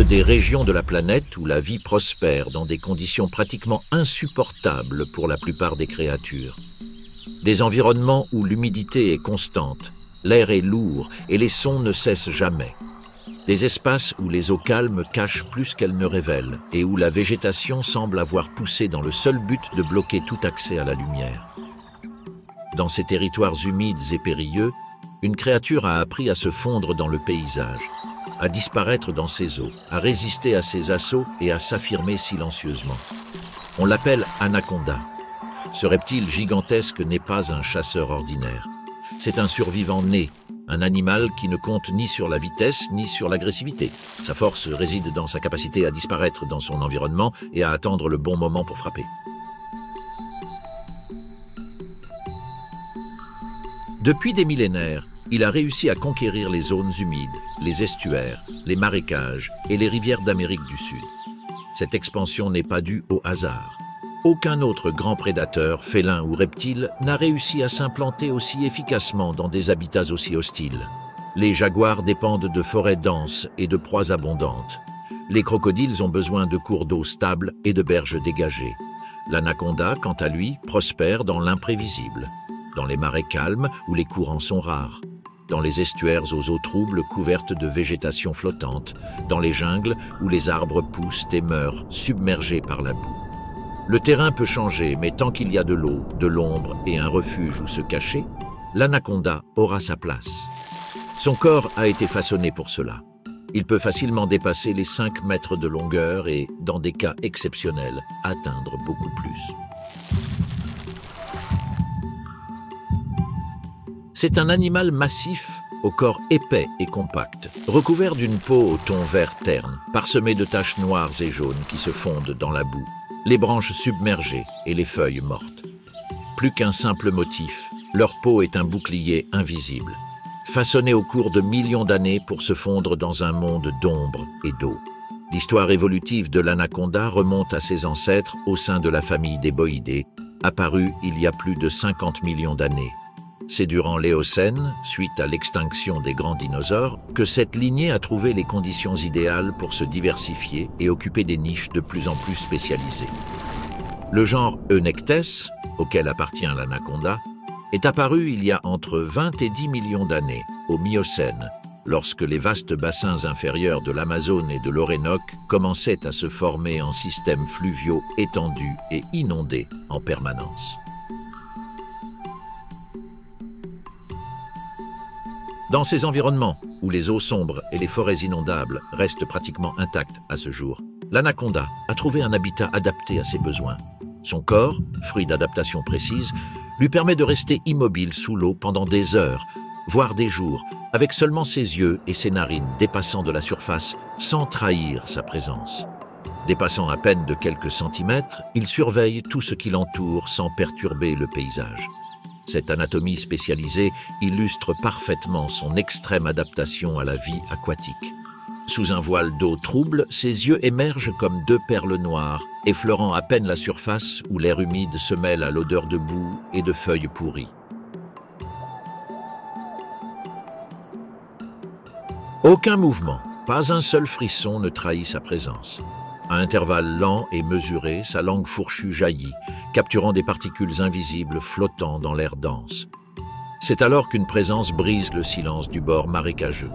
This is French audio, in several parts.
existe des régions de la planète où la vie prospère dans des conditions pratiquement insupportables pour la plupart des créatures. Des environnements où l'humidité est constante, l'air est lourd et les sons ne cessent jamais. Des espaces où les eaux calmes cachent plus qu'elles ne révèlent et où la végétation semble avoir poussé dans le seul but de bloquer tout accès à la lumière. Dans ces territoires humides et périlleux, une créature a appris à se fondre dans le paysage, à disparaître dans ses eaux, à résister à ses assauts et à s'affirmer silencieusement. On l'appelle Anaconda. Ce reptile gigantesque n'est pas un chasseur ordinaire. C'est un survivant né, un animal qui ne compte ni sur la vitesse ni sur l'agressivité. Sa force réside dans sa capacité à disparaître dans son environnement et à attendre le bon moment pour frapper. Depuis des millénaires, il a réussi à conquérir les zones humides, les estuaires, les marécages et les rivières d'Amérique du Sud. Cette expansion n'est pas due au hasard. Aucun autre grand prédateur, félin ou reptile, n'a réussi à s'implanter aussi efficacement dans des habitats aussi hostiles. Les jaguars dépendent de forêts denses et de proies abondantes. Les crocodiles ont besoin de cours d'eau stables et de berges dégagées. L'anaconda, quant à lui, prospère dans l'imprévisible. Dans les marais calmes où les courants sont rares, dans les estuaires aux eaux troubles couvertes de végétation flottante, dans les jungles où les arbres poussent et meurent, submergés par la boue. Le terrain peut changer, mais tant qu'il y a de l'eau, de l'ombre et un refuge où se cacher, l'anaconda aura sa place. Son corps a été façonné pour cela. Il peut facilement dépasser les 5 mètres de longueur et, dans des cas exceptionnels, atteindre beaucoup plus. C'est un animal massif, au corps épais et compact, recouvert d'une peau au ton vert terne, parsemé de taches noires et jaunes qui se fondent dans la boue, les branches submergées et les feuilles mortes. Plus qu'un simple motif, leur peau est un bouclier invisible, façonné au cours de millions d'années pour se fondre dans un monde d'ombre et d'eau. L'histoire évolutive de l'anaconda remonte à ses ancêtres au sein de la famille des boïdés, apparue il y a plus de 50 millions d'années. C'est durant l'Éocène, suite à l'extinction des grands dinosaures, que cette lignée a trouvé les conditions idéales pour se diversifier et occuper des niches de plus en plus spécialisées. Le genre Eunectes, auquel appartient l'anaconda, est apparu il y a entre 20 et 10 millions d'années, au Miocène, lorsque les vastes bassins inférieurs de l'Amazone et de l'Orénoque commençaient à se former en systèmes fluviaux étendus et inondés en permanence. Dans ces environnements, où les eaux sombres et les forêts inondables restent pratiquement intactes à ce jour, l'anaconda a trouvé un habitat adapté à ses besoins. Son corps, fruit d'adaptations précises, lui permet de rester immobile sous l'eau pendant des heures, voire des jours, avec seulement ses yeux et ses narines dépassant de la surface sans trahir sa présence. Dépassant à peine de quelques centimètres, il surveille tout ce qui l'entoure sans perturber le paysage. Cette anatomie spécialisée illustre parfaitement son extrême adaptation à la vie aquatique. Sous un voile d'eau trouble, ses yeux émergent comme 2 perles noires, effleurant à peine la surface où l'air humide se mêle à l'odeur de boue et de feuilles pourries. Aucun mouvement, pas un seul frisson ne trahit sa présence. À intervalles lents et mesurés, sa langue fourchue jaillit, capturant des particules invisibles flottant dans l'air dense. C'est alors qu'une présence brise le silence du bord marécageux.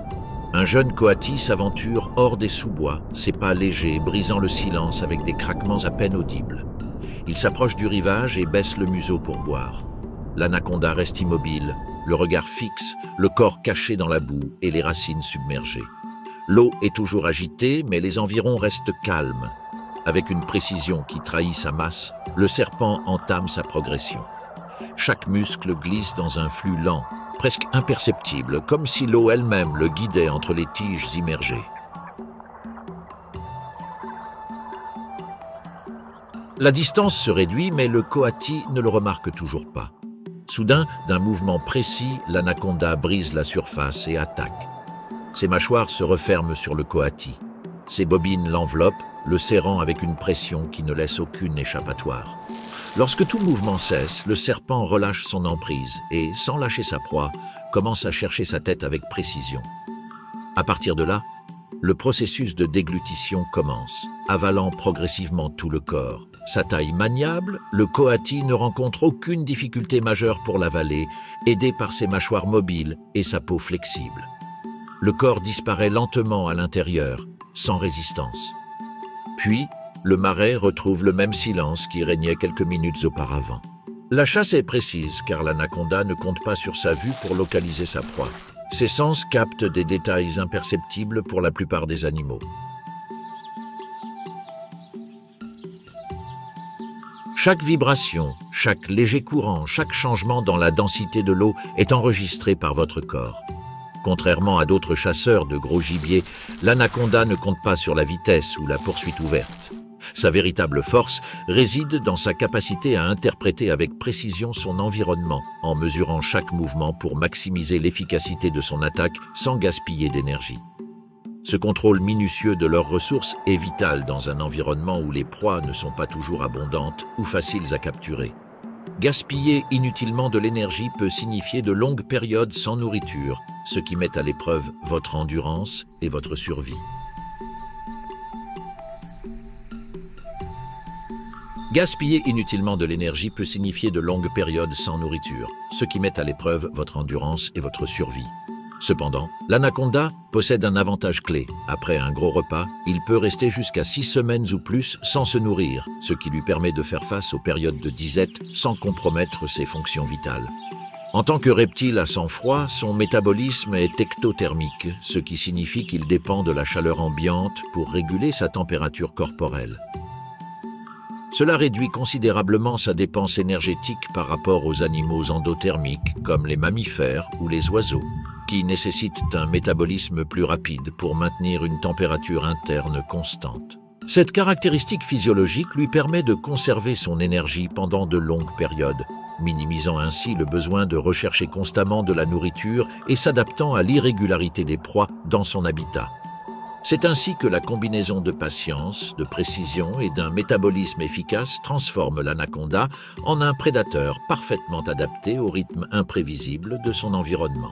Un jeune coati s'aventure hors des sous-bois, ses pas légers brisant le silence avec des craquements à peine audibles. Il s'approche du rivage et baisse le museau pour boire. L'anaconda reste immobile, le regard fixe, le corps caché dans la boue et les racines submergées. L'eau est toujours agitée, mais les environs restent calmes. Avec une précision qui trahit sa masse, le serpent entame sa progression. Chaque muscle glisse dans un flux lent, presque imperceptible, comme si l'eau elle-même le guidait entre les tiges immergées. La distance se réduit, mais le coati ne le remarque toujours pas. Soudain, d'un mouvement précis, l'anaconda brise la surface et attaque. Ses mâchoires se referment sur le coati. Ses bobines l'enveloppent, le serrant avec une pression qui ne laisse aucune échappatoire. Lorsque tout mouvement cesse, le serpent relâche son emprise et, sans lâcher sa proie, commence à chercher sa tête avec précision. À partir de là, le processus de déglutition commence, avalant progressivement tout le corps. Sa taille maniable, le coati ne rencontre aucune difficulté majeure pour l'avaler, aidé par ses mâchoires mobiles et sa peau flexible. Le corps disparaît lentement à l'intérieur, sans résistance. Puis, le marais retrouve le même silence qui régnait quelques minutes auparavant. La chasse est précise car l'anaconda ne compte pas sur sa vue pour localiser sa proie. Ses sens captent des détails imperceptibles pour la plupart des animaux. Chaque vibration, chaque léger courant, chaque changement dans la densité de l'eau est enregistré par votre corps. Contrairement à d'autres chasseurs de gros gibier, l'anaconda ne compte pas sur la vitesse ou la poursuite ouverte. Sa véritable force réside dans sa capacité à interpréter avec précision son environnement, en mesurant chaque mouvement pour maximiser l'efficacité de son attaque sans gaspiller d'énergie. Ce contrôle minutieux de leurs ressources est vital dans un environnement où les proies ne sont pas toujours abondantes ou faciles à capturer. Gaspiller inutilement de l'énergie peut signifier de longues périodes sans nourriture, ce qui met à l'épreuve votre endurance et votre survie. Gaspiller inutilement de l'énergie peut signifier de longues périodes sans nourriture, ce qui met à l'épreuve votre endurance et votre survie. Cependant, l'anaconda possède un avantage clé. Après un gros repas, il peut rester jusqu'à 6 semaines ou plus sans se nourrir, ce qui lui permet de faire face aux périodes de disette sans compromettre ses fonctions vitales. En tant que reptile à sang froid, son métabolisme est ectothermique, ce qui signifie qu'il dépend de la chaleur ambiante pour réguler sa température corporelle. Cela réduit considérablement sa dépense énergétique par rapport aux animaux endothermiques comme les mammifères ou les oiseaux, qui nécessitent un métabolisme plus rapide pour maintenir une température interne constante. Cette caractéristique physiologique lui permet de conserver son énergie pendant de longues périodes, minimisant ainsi le besoin de rechercher constamment de la nourriture et s'adaptant à l'irrégularité des proies dans son habitat. C'est ainsi que la combinaison de patience, de précision et d'un métabolisme efficace transforme l'anaconda en un prédateur parfaitement adapté au rythme imprévisible de son environnement.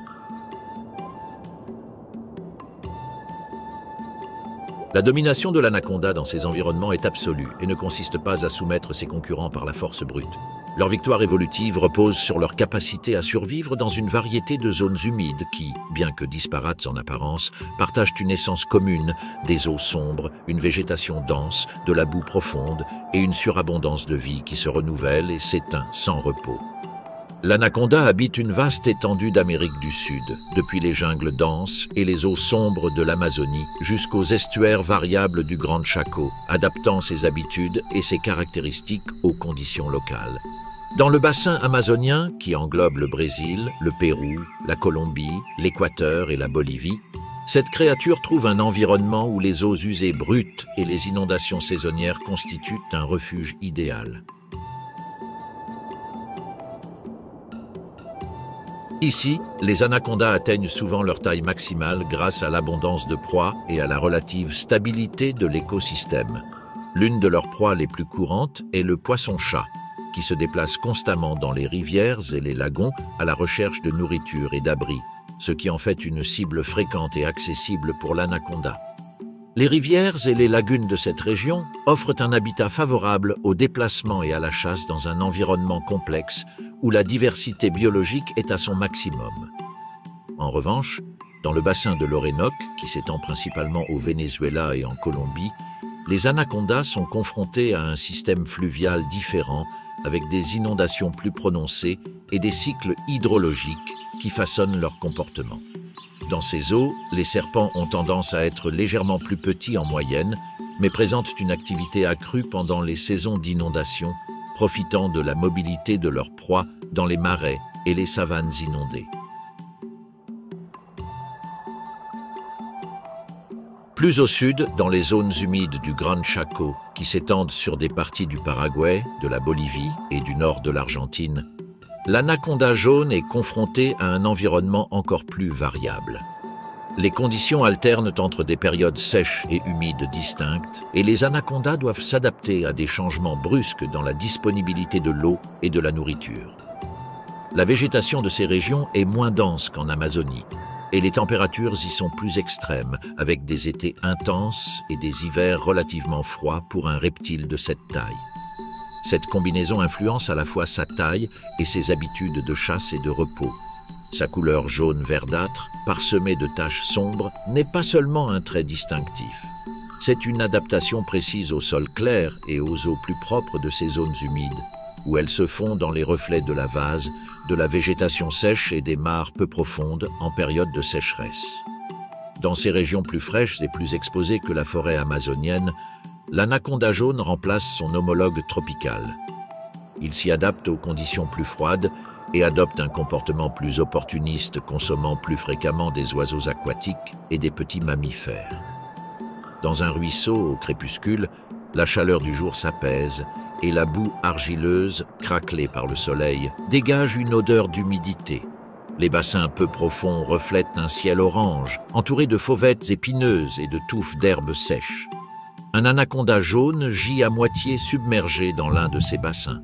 La domination de l'anaconda dans ces environnements est absolue et ne consiste pas à soumettre ses concurrents par la force brute. Leur victoire évolutive repose sur leur capacité à survivre dans une variété de zones humides qui, bien que disparates en apparence, partagent une essence commune, des eaux sombres, une végétation dense, de la boue profonde et une surabondance de vie qui se renouvelle et s'éteint sans repos. L'anaconda habite une vaste étendue d'Amérique du Sud, depuis les jungles denses et les eaux sombres de l'Amazonie jusqu'aux estuaires variables du Grand Chaco, adaptant ses habitudes et ses caractéristiques aux conditions locales. Dans le bassin amazonien, qui englobe le Brésil, le Pérou, la Colombie, l'Équateur et la Bolivie, cette créature trouve un environnement où les eaux usées brutes et les inondations saisonnières constituent un refuge idéal. Ici, les anacondas atteignent souvent leur taille maximale grâce à l'abondance de proies et à la relative stabilité de l'écosystème. L'une de leurs proies les plus courantes est le poisson-chat, qui se déplace constamment dans les rivières et les lagons à la recherche de nourriture et d'abri, ce qui en fait une cible fréquente et accessible pour l'anaconda. Les rivières et les lagunes de cette région offrent un habitat favorable au déplacement et à la chasse dans un environnement complexe où la diversité biologique est à son maximum. En revanche, dans le bassin de l'Orénoque, qui s'étend principalement au Venezuela et en Colombie, les anacondas sont confrontés à un système fluvial différent avec des inondations plus prononcées et des cycles hydrologiques qui façonnent leur comportement. Dans ces eaux, les serpents ont tendance à être légèrement plus petits en moyenne, mais présentent une activité accrue pendant les saisons d'inondation, profitant de la mobilité de leurs proies dans les marais et les savanes inondées. Plus au sud, dans les zones humides du Gran Chaco, qui s'étendent sur des parties du Paraguay, de la Bolivie et du nord de l'Argentine, l'anaconda jaune est confronté à un environnement encore plus variable. Les conditions alternent entre des périodes sèches et humides distinctes, et les anacondas doivent s'adapter à des changements brusques dans la disponibilité de l'eau et de la nourriture. La végétation de ces régions est moins dense qu'en Amazonie, et les températures y sont plus extrêmes, avec des étés intenses et des hivers relativement froids pour un reptile de cette taille. Cette combinaison influence à la fois sa taille et ses habitudes de chasse et de repos. Sa couleur jaune verdâtre, parsemée de taches sombres, n'est pas seulement un trait distinctif. C'est une adaptation précise au sol clair et aux eaux plus propres de ces zones humides, où elles se font dans les reflets de la vase, de la végétation sèche et des mares peu profondes en période de sécheresse. Dans ces régions plus fraîches et plus exposées que la forêt amazonienne, l'anaconda jaune remplace son homologue tropical. Il s'y adapte aux conditions plus froides et adopte un comportement plus opportuniste, consommant plus fréquemment des oiseaux aquatiques et des petits mammifères. Dans un ruisseau au crépuscule, la chaleur du jour s'apaise et la boue argileuse, craquelée par le soleil, dégage une odeur d'humidité. Les bassins peu profonds reflètent un ciel orange, entouré de fauvettes épineuses et de touffes d'herbes sèches. Un anaconda jaune gît à moitié submergé dans l'un de ces bassins.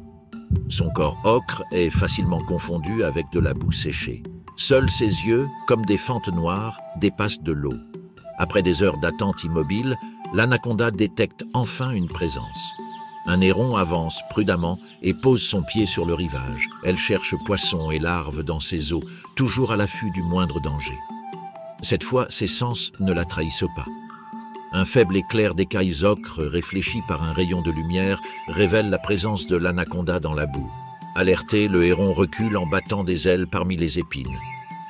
Son corps ocre est facilement confondu avec de la boue séchée. Seuls ses yeux, comme des fentes noires, dépassent de l'eau. Après des heures d'attente immobile, l'anaconda détecte enfin une présence. Un héron avance prudemment et pose son pied sur le rivage. Elle cherche poissons et larves dans ses eaux, toujours à l'affût du moindre danger. Cette fois, ses sens ne la trahissent pas. Un faible éclair d'écailles ocre réfléchi par un rayon de lumière révèle la présence de l'anaconda dans la boue. Alerté, le héron recule en battant des ailes parmi les épines.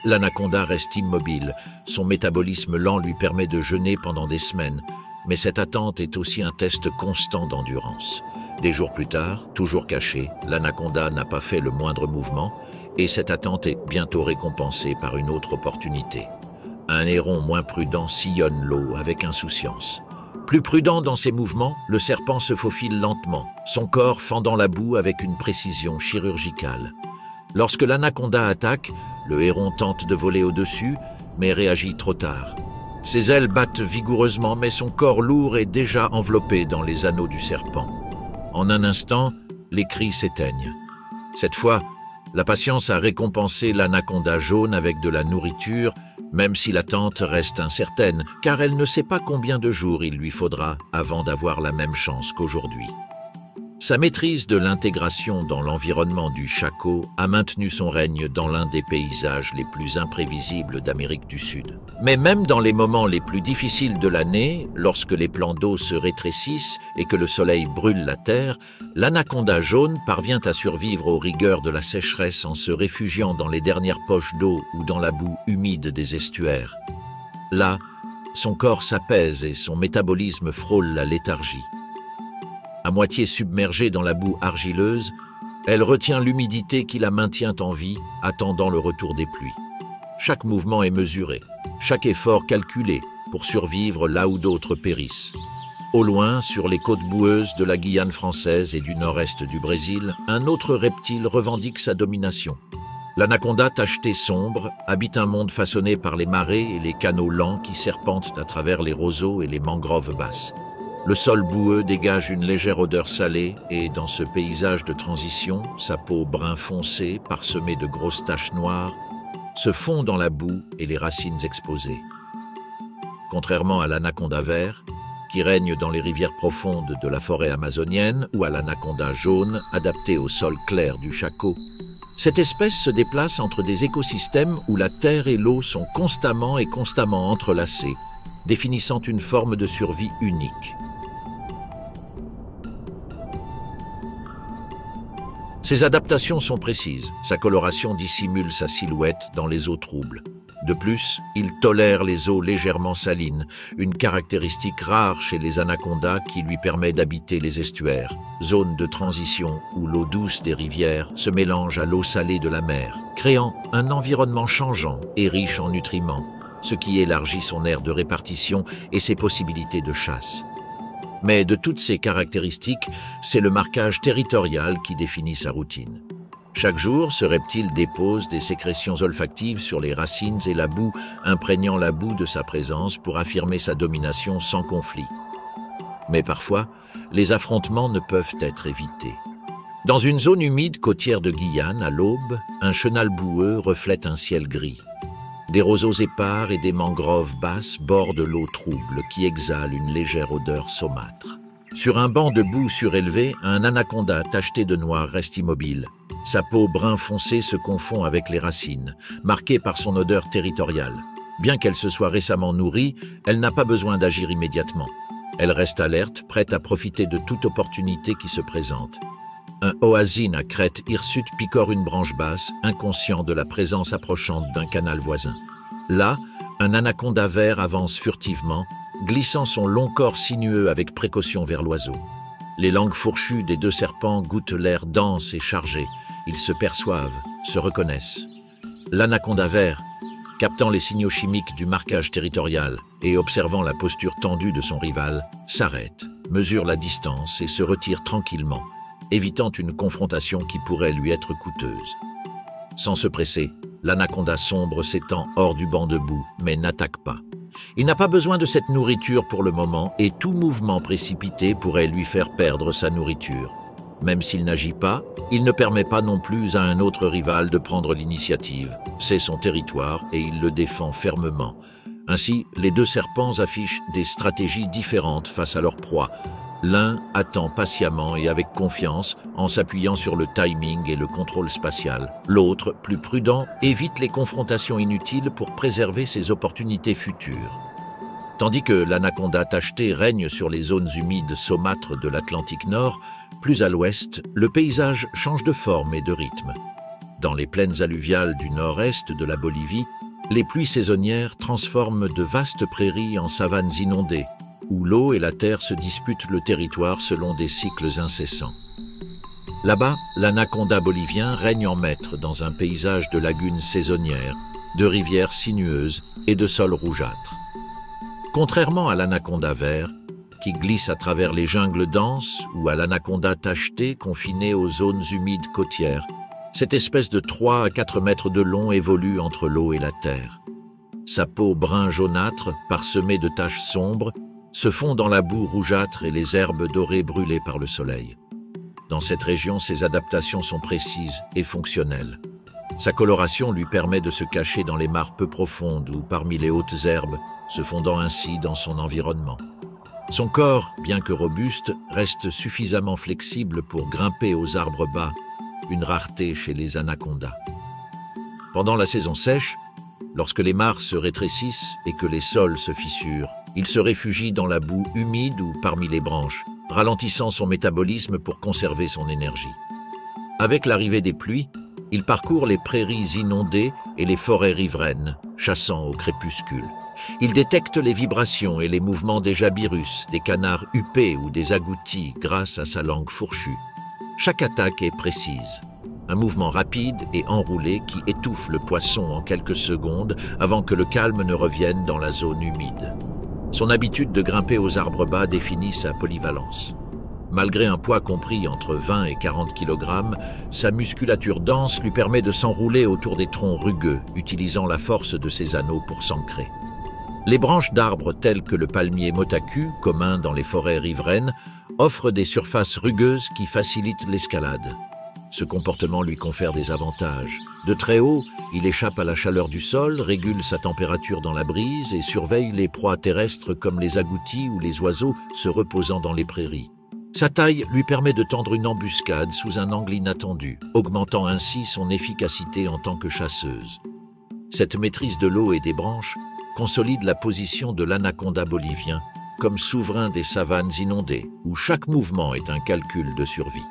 L'anaconda reste immobile. Son métabolisme lent lui permet de jeûner pendant des semaines. Mais cette attente est aussi un test constant d'endurance. Des jours plus tard, toujours caché, l'anaconda n'a pas fait le moindre mouvement et cette attente est bientôt récompensée par une autre opportunité. Un héron moins prudent sillonne l'eau avec insouciance. Plus prudent dans ses mouvements, le serpent se faufile lentement, son corps fendant la boue avec une précision chirurgicale. Lorsque l'anaconda attaque, le héron tente de voler au-dessus, mais réagit trop tard. Ses ailes battent vigoureusement, mais son corps lourd est déjà enveloppé dans les anneaux du serpent. En un instant, les cris s'éteignent. Cette fois, la patience a récompensé l'anaconda jaune avec de la nourriture, même si l'attente reste incertaine, car elle ne sait pas combien de jours il lui faudra avant d'avoir la même chance qu'aujourd'hui. Sa maîtrise de l'intégration dans l'environnement du Chaco a maintenu son règne dans l'un des paysages les plus imprévisibles d'Amérique du Sud. Mais même dans les moments les plus difficiles de l'année, lorsque les plans d'eau se rétrécissent et que le soleil brûle la terre, l'anaconda jaune parvient à survivre aux rigueurs de la sécheresse en se réfugiant dans les dernières poches d'eau ou dans la boue humide des estuaires. Là, son corps s'apaise et son métabolisme frôle la léthargie. À moitié submergée dans la boue argileuse, elle retient l'humidité qui la maintient en vie, attendant le retour des pluies. Chaque mouvement est mesuré, chaque effort calculé pour survivre là où d'autres périssent. Au loin, sur les côtes boueuses de la Guyane française et du nord-est du Brésil, un autre reptile revendique sa domination. L'anaconda tacheté sombre habite un monde façonné par les marées et les canaux lents qui serpentent à travers les roseaux et les mangroves basses. Le sol boueux dégage une légère odeur salée et, dans ce paysage de transition, sa peau brun foncé, parsemée de grosses taches noires, se fond dans la boue et les racines exposées. Contrairement à l'anaconda vert, qui règne dans les rivières profondes de la forêt amazonienne, ou à l'anaconda jaune, adapté au sol clair du Chaco, cette espèce se déplace entre des écosystèmes où la terre et l'eau sont constamment entrelacées, définissant une forme de survie unique. Ses adaptations sont précises, sa coloration dissimule sa silhouette dans les eaux troubles. De plus, il tolère les eaux légèrement salines, une caractéristique rare chez les anacondas qui lui permet d'habiter les estuaires, zone de transition où l'eau douce des rivières se mélange à l'eau salée de la mer, créant un environnement changeant et riche en nutriments, ce qui élargit son aire de répartition et ses possibilités de chasse. Mais de toutes ces caractéristiques, c'est le marquage territorial qui définit sa routine. Chaque jour, ce reptile dépose des sécrétions olfactives sur les racines et la boue, imprégnant la boue de sa présence pour affirmer sa domination sans conflit. Mais parfois, les affrontements ne peuvent être évités. Dans une zone humide côtière de Guyane, à l'aube, un chenal boueux reflète un ciel gris. Des roseaux épars et des mangroves basses bordent l'eau trouble qui exhale une légère odeur saumâtre. Sur un banc de boue surélevé, un anaconda tacheté de noir reste immobile. Sa peau brun foncé se confond avec les racines, marquée par son odeur territoriale. Bien qu'elle se soit récemment nourrie, elle n'a pas besoin d'agir immédiatement. Elle reste alerte, prête à profiter de toute opportunité qui se présente. Un oasine à crête hirsute picore une branche basse, inconscient de la présence approchante d'un canal voisin. Là, un anaconda vert avance furtivement, glissant son long corps sinueux avec précaution vers l'oiseau. Les langues fourchues des deux serpents goûtent l'air dense et chargé. Ils se perçoivent, se reconnaissent. L'anaconda vert, captant les signaux chimiques du marquage territorial et observant la posture tendue de son rival, s'arrête, mesure la distance et se retire tranquillement, évitant une confrontation qui pourrait lui être coûteuse. Sans se presser, l'anaconda sombre s'étend hors du banc de boue, mais n'attaque pas. Il n'a pas besoin de cette nourriture pour le moment et tout mouvement précipité pourrait lui faire perdre sa nourriture. Même s'il n'agit pas, il ne permet pas non plus à un autre rival de prendre l'initiative. C'est son territoire et il le défend fermement. Ainsi, les deux serpents affichent des stratégies différentes face à leur proie. L'un attend patiemment et avec confiance en s'appuyant sur le timing et le contrôle spatial. L'autre, plus prudent, évite les confrontations inutiles pour préserver ses opportunités futures. Tandis que l'anaconda tacheté règne sur les zones humides saumâtres de l'Atlantique Nord, plus à l'ouest, le paysage change de forme et de rythme. Dans les plaines alluviales du nord-est de la Bolivie, les pluies saisonnières transforment de vastes prairies en savanes inondées, où l'eau et la terre se disputent le territoire selon des cycles incessants. Là-bas, l'anaconda bolivien règne en maître dans un paysage de lagunes saisonnières, de rivières sinueuses et de sols rougeâtres. Contrairement à l'anaconda vert, qui glisse à travers les jungles denses, ou à l'anaconda tacheté confiné aux zones humides côtières, cette espèce de 3 à 4 mètres de long évolue entre l'eau et la terre. Sa peau brun jaunâtre, parsemée de taches sombres, se fond dans la boue rougeâtre et les herbes dorées brûlées par le soleil. Dans cette région, ses adaptations sont précises et fonctionnelles. Sa coloration lui permet de se cacher dans les mares peu profondes ou parmi les hautes herbes, se fondant ainsi dans son environnement. Son corps, bien que robuste, reste suffisamment flexible pour grimper aux arbres bas, une rareté chez les anacondas. Pendant la saison sèche, lorsque les mares se rétrécissent et que les sols se fissurent, il se réfugie dans la boue humide ou parmi les branches, ralentissant son métabolisme pour conserver son énergie. Avec l'arrivée des pluies, il parcourt les prairies inondées et les forêts riveraines, chassant au crépuscule. Il détecte les vibrations et les mouvements des jabirus, des canards huppés ou des agoutis grâce à sa langue fourchue. Chaque attaque est précise. Un mouvement rapide et enroulé qui étouffe le poisson en quelques secondes avant que le calme ne revienne dans la zone humide. Son habitude de grimper aux arbres bas définit sa polyvalence. Malgré un poids compris entre 20 et 40 kg, sa musculature dense lui permet de s'enrouler autour des troncs rugueux, utilisant la force de ses anneaux pour s'ancrer. Les branches d'arbres tels que le palmier motaku, commun dans les forêts riveraines, offrent des surfaces rugueuses qui facilitent l'escalade. Ce comportement lui confère des avantages. De très haut, il échappe à la chaleur du sol, régule sa température dans la brise et surveille les proies terrestres comme les agoutis ou les oiseaux se reposant dans les prairies. Sa taille lui permet de tendre une embuscade sous un angle inattendu, augmentant ainsi son efficacité en tant que chasseuse. Cette maîtrise de l'eau et des branches consolide la position de l'anaconda bolivien comme souverain des savanes inondées, où chaque mouvement est un calcul de survie.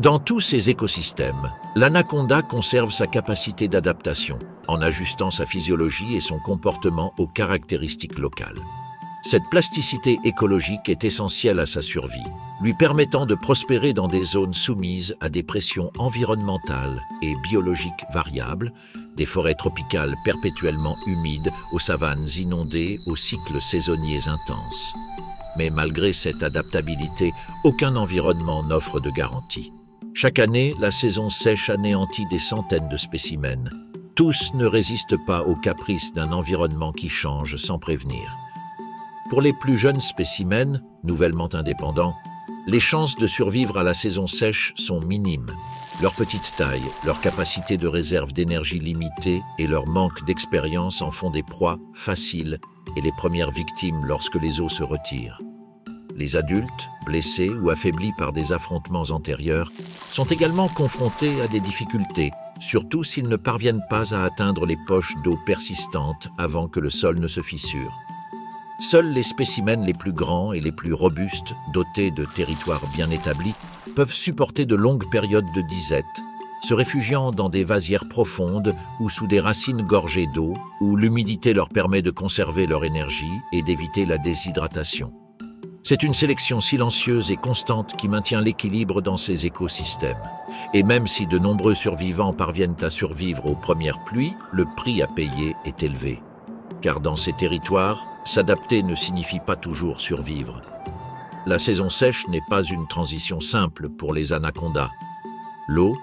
Dans tous ces écosystèmes, l'anaconda conserve sa capacité d'adaptation, en ajustant sa physiologie et son comportement aux caractéristiques locales. Cette plasticité écologique est essentielle à sa survie, lui permettant de prospérer dans des zones soumises à des pressions environnementales et biologiques variables, des forêts tropicales perpétuellement humides aux savanes inondées aux cycles saisonniers intenses. Mais malgré cette adaptabilité, aucun environnement n'offre de garantie. Chaque année, la saison sèche anéantit des centaines de spécimens. Tous ne résistent pas aux caprices d'un environnement qui change sans prévenir. Pour les plus jeunes spécimens, nouvellement indépendants, Les chances de survivre à la saison sèche sont minimes. Leur petite taille, leur capacité de réserve d'énergie limitée et leur manque d'expérience en font des proies faciles et les premières victimes lorsque les eaux se retirent. Les adultes, blessés ou affaiblis par des affrontements antérieurs, sont également confrontés à des difficultés, surtout s'ils ne parviennent pas à atteindre les poches d'eau persistantes avant que le sol ne se fissure. Seuls les spécimens les plus grands et les plus robustes, dotés de territoires bien établis, peuvent supporter de longues périodes de disette, se réfugiant dans des vasières profondes ou sous des racines gorgées d'eau, où l'humidité leur permet de conserver leur énergie et d'éviter la déshydratation. C'est une sélection silencieuse et constante qui maintient l'équilibre dans ces écosystèmes. Et même si de nombreux survivants parviennent à survivre aux premières pluies, le prix à payer est élevé. Car dans ces territoires, s'adapter ne signifie pas toujours survivre. La saison sèche n'est pas une transition simple pour les anacondas. L'eau,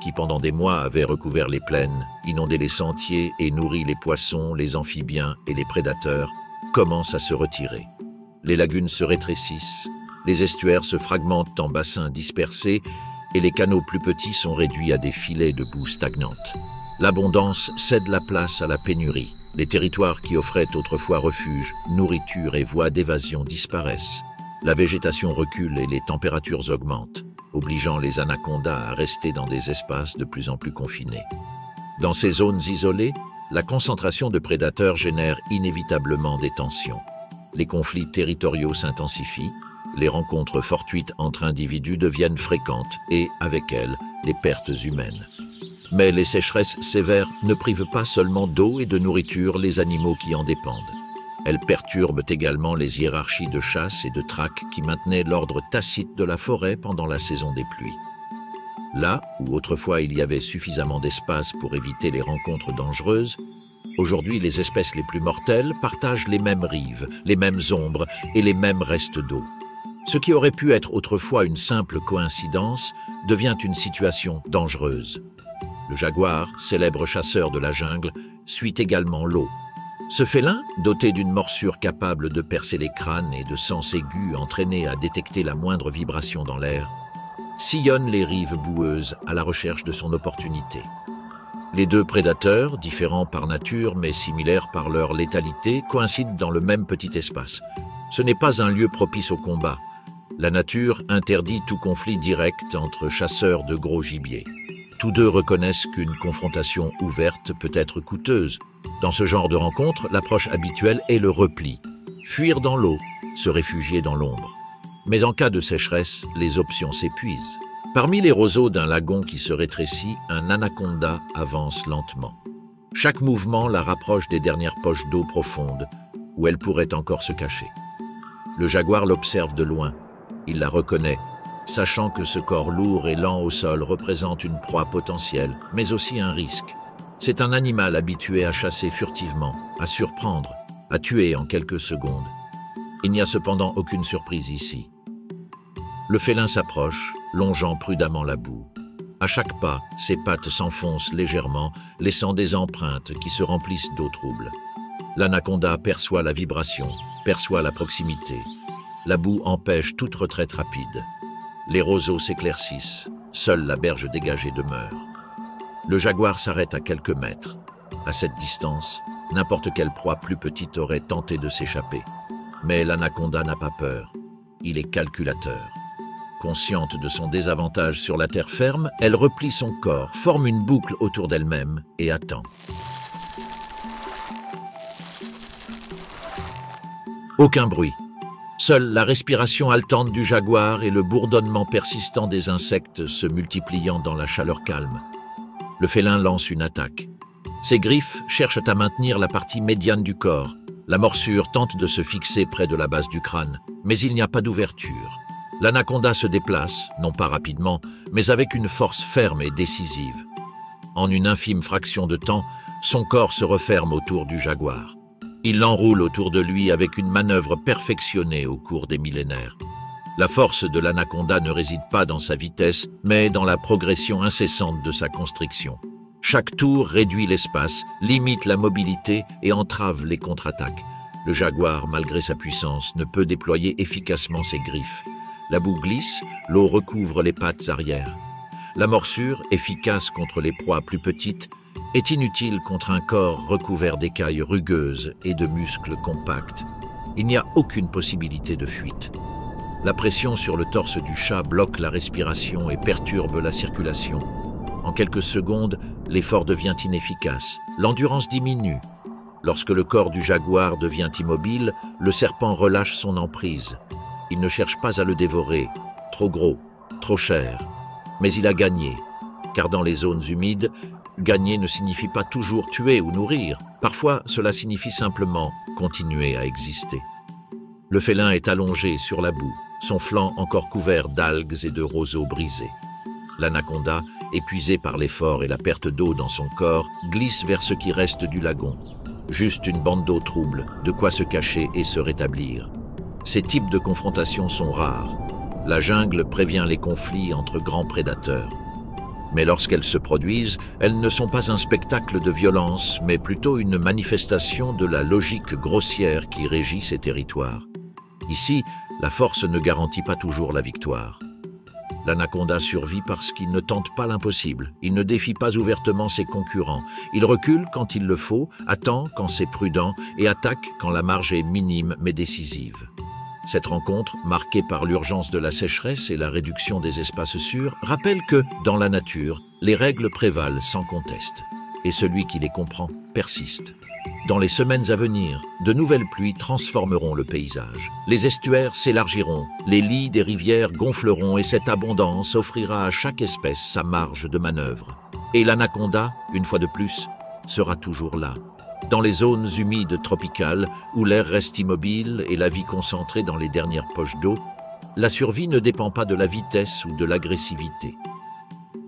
qui pendant des mois avait recouvert les plaines, inondé les sentiers et nourri les poissons, les amphibiens et les prédateurs, commence à se retirer. Les lagunes se rétrécissent, les estuaires se fragmentent en bassins dispersés et les canaux plus petits sont réduits à des filets de boue stagnante. L'abondance cède la place à la pénurie. Les territoires qui offraient autrefois refuge, nourriture et voies d'évasion disparaissent. La végétation recule et les températures augmentent, obligeant les anacondas à rester dans des espaces de plus en plus confinés. Dans ces zones isolées, la concentration de prédateurs génère inévitablement des tensions. Les conflits territoriaux s'intensifient, les rencontres fortuites entre individus deviennent fréquentes et, avec elles, les pertes humaines. Mais les sécheresses sévères ne privent pas seulement d'eau et de nourriture les animaux qui en dépendent. Elles perturbent également les hiérarchies de chasse et de traque qui maintenaient l'ordre tacite de la forêt pendant la saison des pluies. Là où autrefois il y avait suffisamment d'espace pour éviter les rencontres dangereuses, aujourd'hui les espèces les plus mortelles partagent les mêmes rives, les mêmes ombres et les mêmes restes d'eau. Ce qui aurait pu être autrefois une simple coïncidence devient une situation dangereuse. Le jaguar, célèbre chasseur de la jungle, suit également l'eau. Ce félin, doté d'une morsure capable de percer les crânes et de sens aigus entraînés à détecter la moindre vibration dans l'air, sillonne les rives boueuses à la recherche de son opportunité. Les deux prédateurs, différents par nature mais similaires par leur létalité, coïncident dans le même petit espace. Ce n'est pas un lieu propice au combat. La nature interdit tout conflit direct entre chasseurs de gros gibier. Tous deux reconnaissent qu'une confrontation ouverte peut être coûteuse. Dans ce genre de rencontre, l'approche habituelle est le repli. Fuir dans l'eau, se réfugier dans l'ombre. Mais en cas de sécheresse, les options s'épuisent. Parmi les roseaux d'un lagon qui se rétrécit, un anaconda avance lentement. Chaque mouvement la rapproche des dernières poches d'eau profonde, où elle pourrait encore se cacher. Le jaguar l'observe de loin. Il la reconnaît, sachant que ce corps lourd et lent au sol représente une proie potentielle, mais aussi un risque. C'est un animal habitué à chasser furtivement, à surprendre, à tuer en quelques secondes. Il n'y a cependant aucune surprise ici. Le félin s'approche, longeant prudemment la boue. À chaque pas, ses pattes s'enfoncent légèrement, laissant des empreintes qui se remplissent d'eau trouble. L'anaconda perçoit la vibration, perçoit la proximité. La boue empêche toute retraite rapide. Les roseaux s'éclaircissent, seule la berge dégagée demeure. Le jaguar s'arrête à quelques mètres. À cette distance, n'importe quelle proie plus petite aurait tenté de s'échapper. Mais l'anaconda n'a pas peur. Il est calculateur. Consciente de son désavantage sur la terre ferme, elle replie son corps, forme une boucle autour d'elle-même et attend. Aucun bruit. Seule la respiration haletante du jaguar et le bourdonnement persistant des insectes se multipliant dans la chaleur calme. Le félin lance une attaque. Ses griffes cherchent à maintenir la partie médiane du corps. La morsure tente de se fixer près de la base du crâne, mais il n'y a pas d'ouverture. L'anaconda se déplace, non pas rapidement, mais avec une force ferme et décisive. En une infime fraction de temps, son corps se referme autour du jaguar. Il l'enroule autour de lui avec une manœuvre perfectionnée au cours des millénaires. La force de l'anaconda ne réside pas dans sa vitesse, mais dans la progression incessante de sa constriction. Chaque tour réduit l'espace, limite la mobilité et entrave les contre-attaques. Le jaguar, malgré sa puissance, ne peut déployer efficacement ses griffes. La boue glisse, l'eau recouvre les pattes arrière. La morsure, efficace contre les proies plus petites, est inutile contre un corps recouvert d'écailles rugueuses et de muscles compacts. Il n'y a aucune possibilité de fuite. La pression sur le torse du chat bloque la respiration et perturbe la circulation. En quelques secondes, l'effort devient inefficace. L'endurance diminue. Lorsque le corps du jaguar devient immobile, le serpent relâche son emprise. Il ne cherche pas à le dévorer. Trop gros, trop cher. Mais il a gagné, car dans les zones humides, gagner ne signifie pas toujours tuer ou nourrir. Parfois, cela signifie simplement continuer à exister. Le félin est allongé sur la boue, son flanc encore couvert d'algues et de roseaux brisés. L'anaconda, épuisé par l'effort et la perte d'eau dans son corps, glisse vers ce qui reste du lagon. Juste une bande d'eau trouble, de quoi se cacher et se rétablir. Ces types de confrontations sont rares. La jungle prévient les conflits entre grands prédateurs. Mais lorsqu'elles se produisent, elles ne sont pas un spectacle de violence, mais plutôt une manifestation de la logique grossière qui régit ces territoires. Ici, la force ne garantit pas toujours la victoire. L'anaconda survit parce qu'il ne tente pas l'impossible, il ne défie pas ouvertement ses concurrents, il recule quand il le faut, attend quand c'est prudent et attaque quand la marge est minime mais décisive. Cette rencontre, marquée par l'urgence de la sécheresse et la réduction des espaces sûrs, rappelle que, dans la nature, les règles prévalent sans conteste, et celui qui les comprend persiste. Dans les semaines à venir, de nouvelles pluies transformeront le paysage. Les estuaires s'élargiront, les lits des rivières gonfleront et cette abondance offrira à chaque espèce sa marge de manœuvre. Et l'anaconda, une fois de plus, sera toujours là. Dans les zones humides tropicales, où l'air reste immobile et la vie concentrée dans les dernières poches d'eau, la survie ne dépend pas de la vitesse ou de l'agressivité.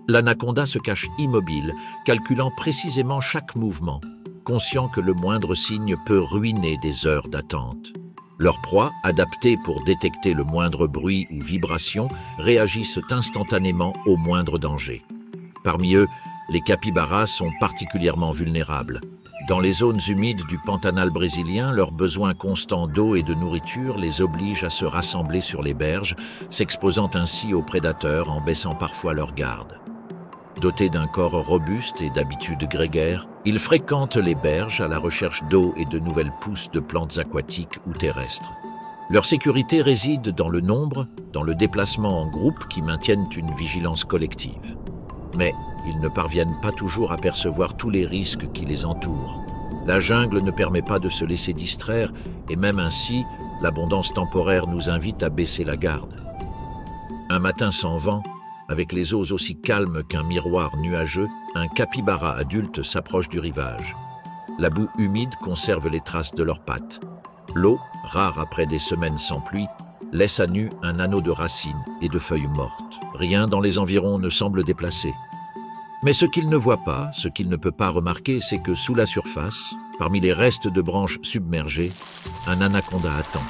L'anaconda se cache immobile, calculant précisément chaque mouvement, conscient que le moindre signe peut ruiner des heures d'attente. Leurs proies, adaptées pour détecter le moindre bruit ou vibration, réagissent instantanément au moindre danger. Parmi eux, les capybaras sont particulièrement vulnérables. Dans les zones humides du Pantanal brésilien, leurs besoins constants d'eau et de nourriture les obligent à se rassembler sur les berges, s'exposant ainsi aux prédateurs en baissant parfois leur garde. Dotés d'un corps robuste et d'habitudes grégaires, ils fréquentent les berges à la recherche d'eau et de nouvelles pousses de plantes aquatiques ou terrestres. Leur sécurité réside dans le nombre, dans le déplacement en groupe qui maintiennent une vigilance collective. Mais ils ne parviennent pas toujours à percevoir tous les risques qui les entourent. La jungle ne permet pas de se laisser distraire et même ainsi, l'abondance temporaire nous invite à baisser la garde. Un matin sans vent, avec les eaux aussi calmes qu'un miroir nuageux, un capybara adulte s'approche du rivage. La boue humide conserve les traces de leurs pattes. L'eau, rare après des semaines sans pluie, laisse à nu un anneau de racines et de feuilles mortes. Rien dans les environs ne semble déplacé. Mais ce qu'il ne voit pas, ce qu'il ne peut pas remarquer, c'est que sous la surface, parmi les restes de branches submergées, un anaconda attend.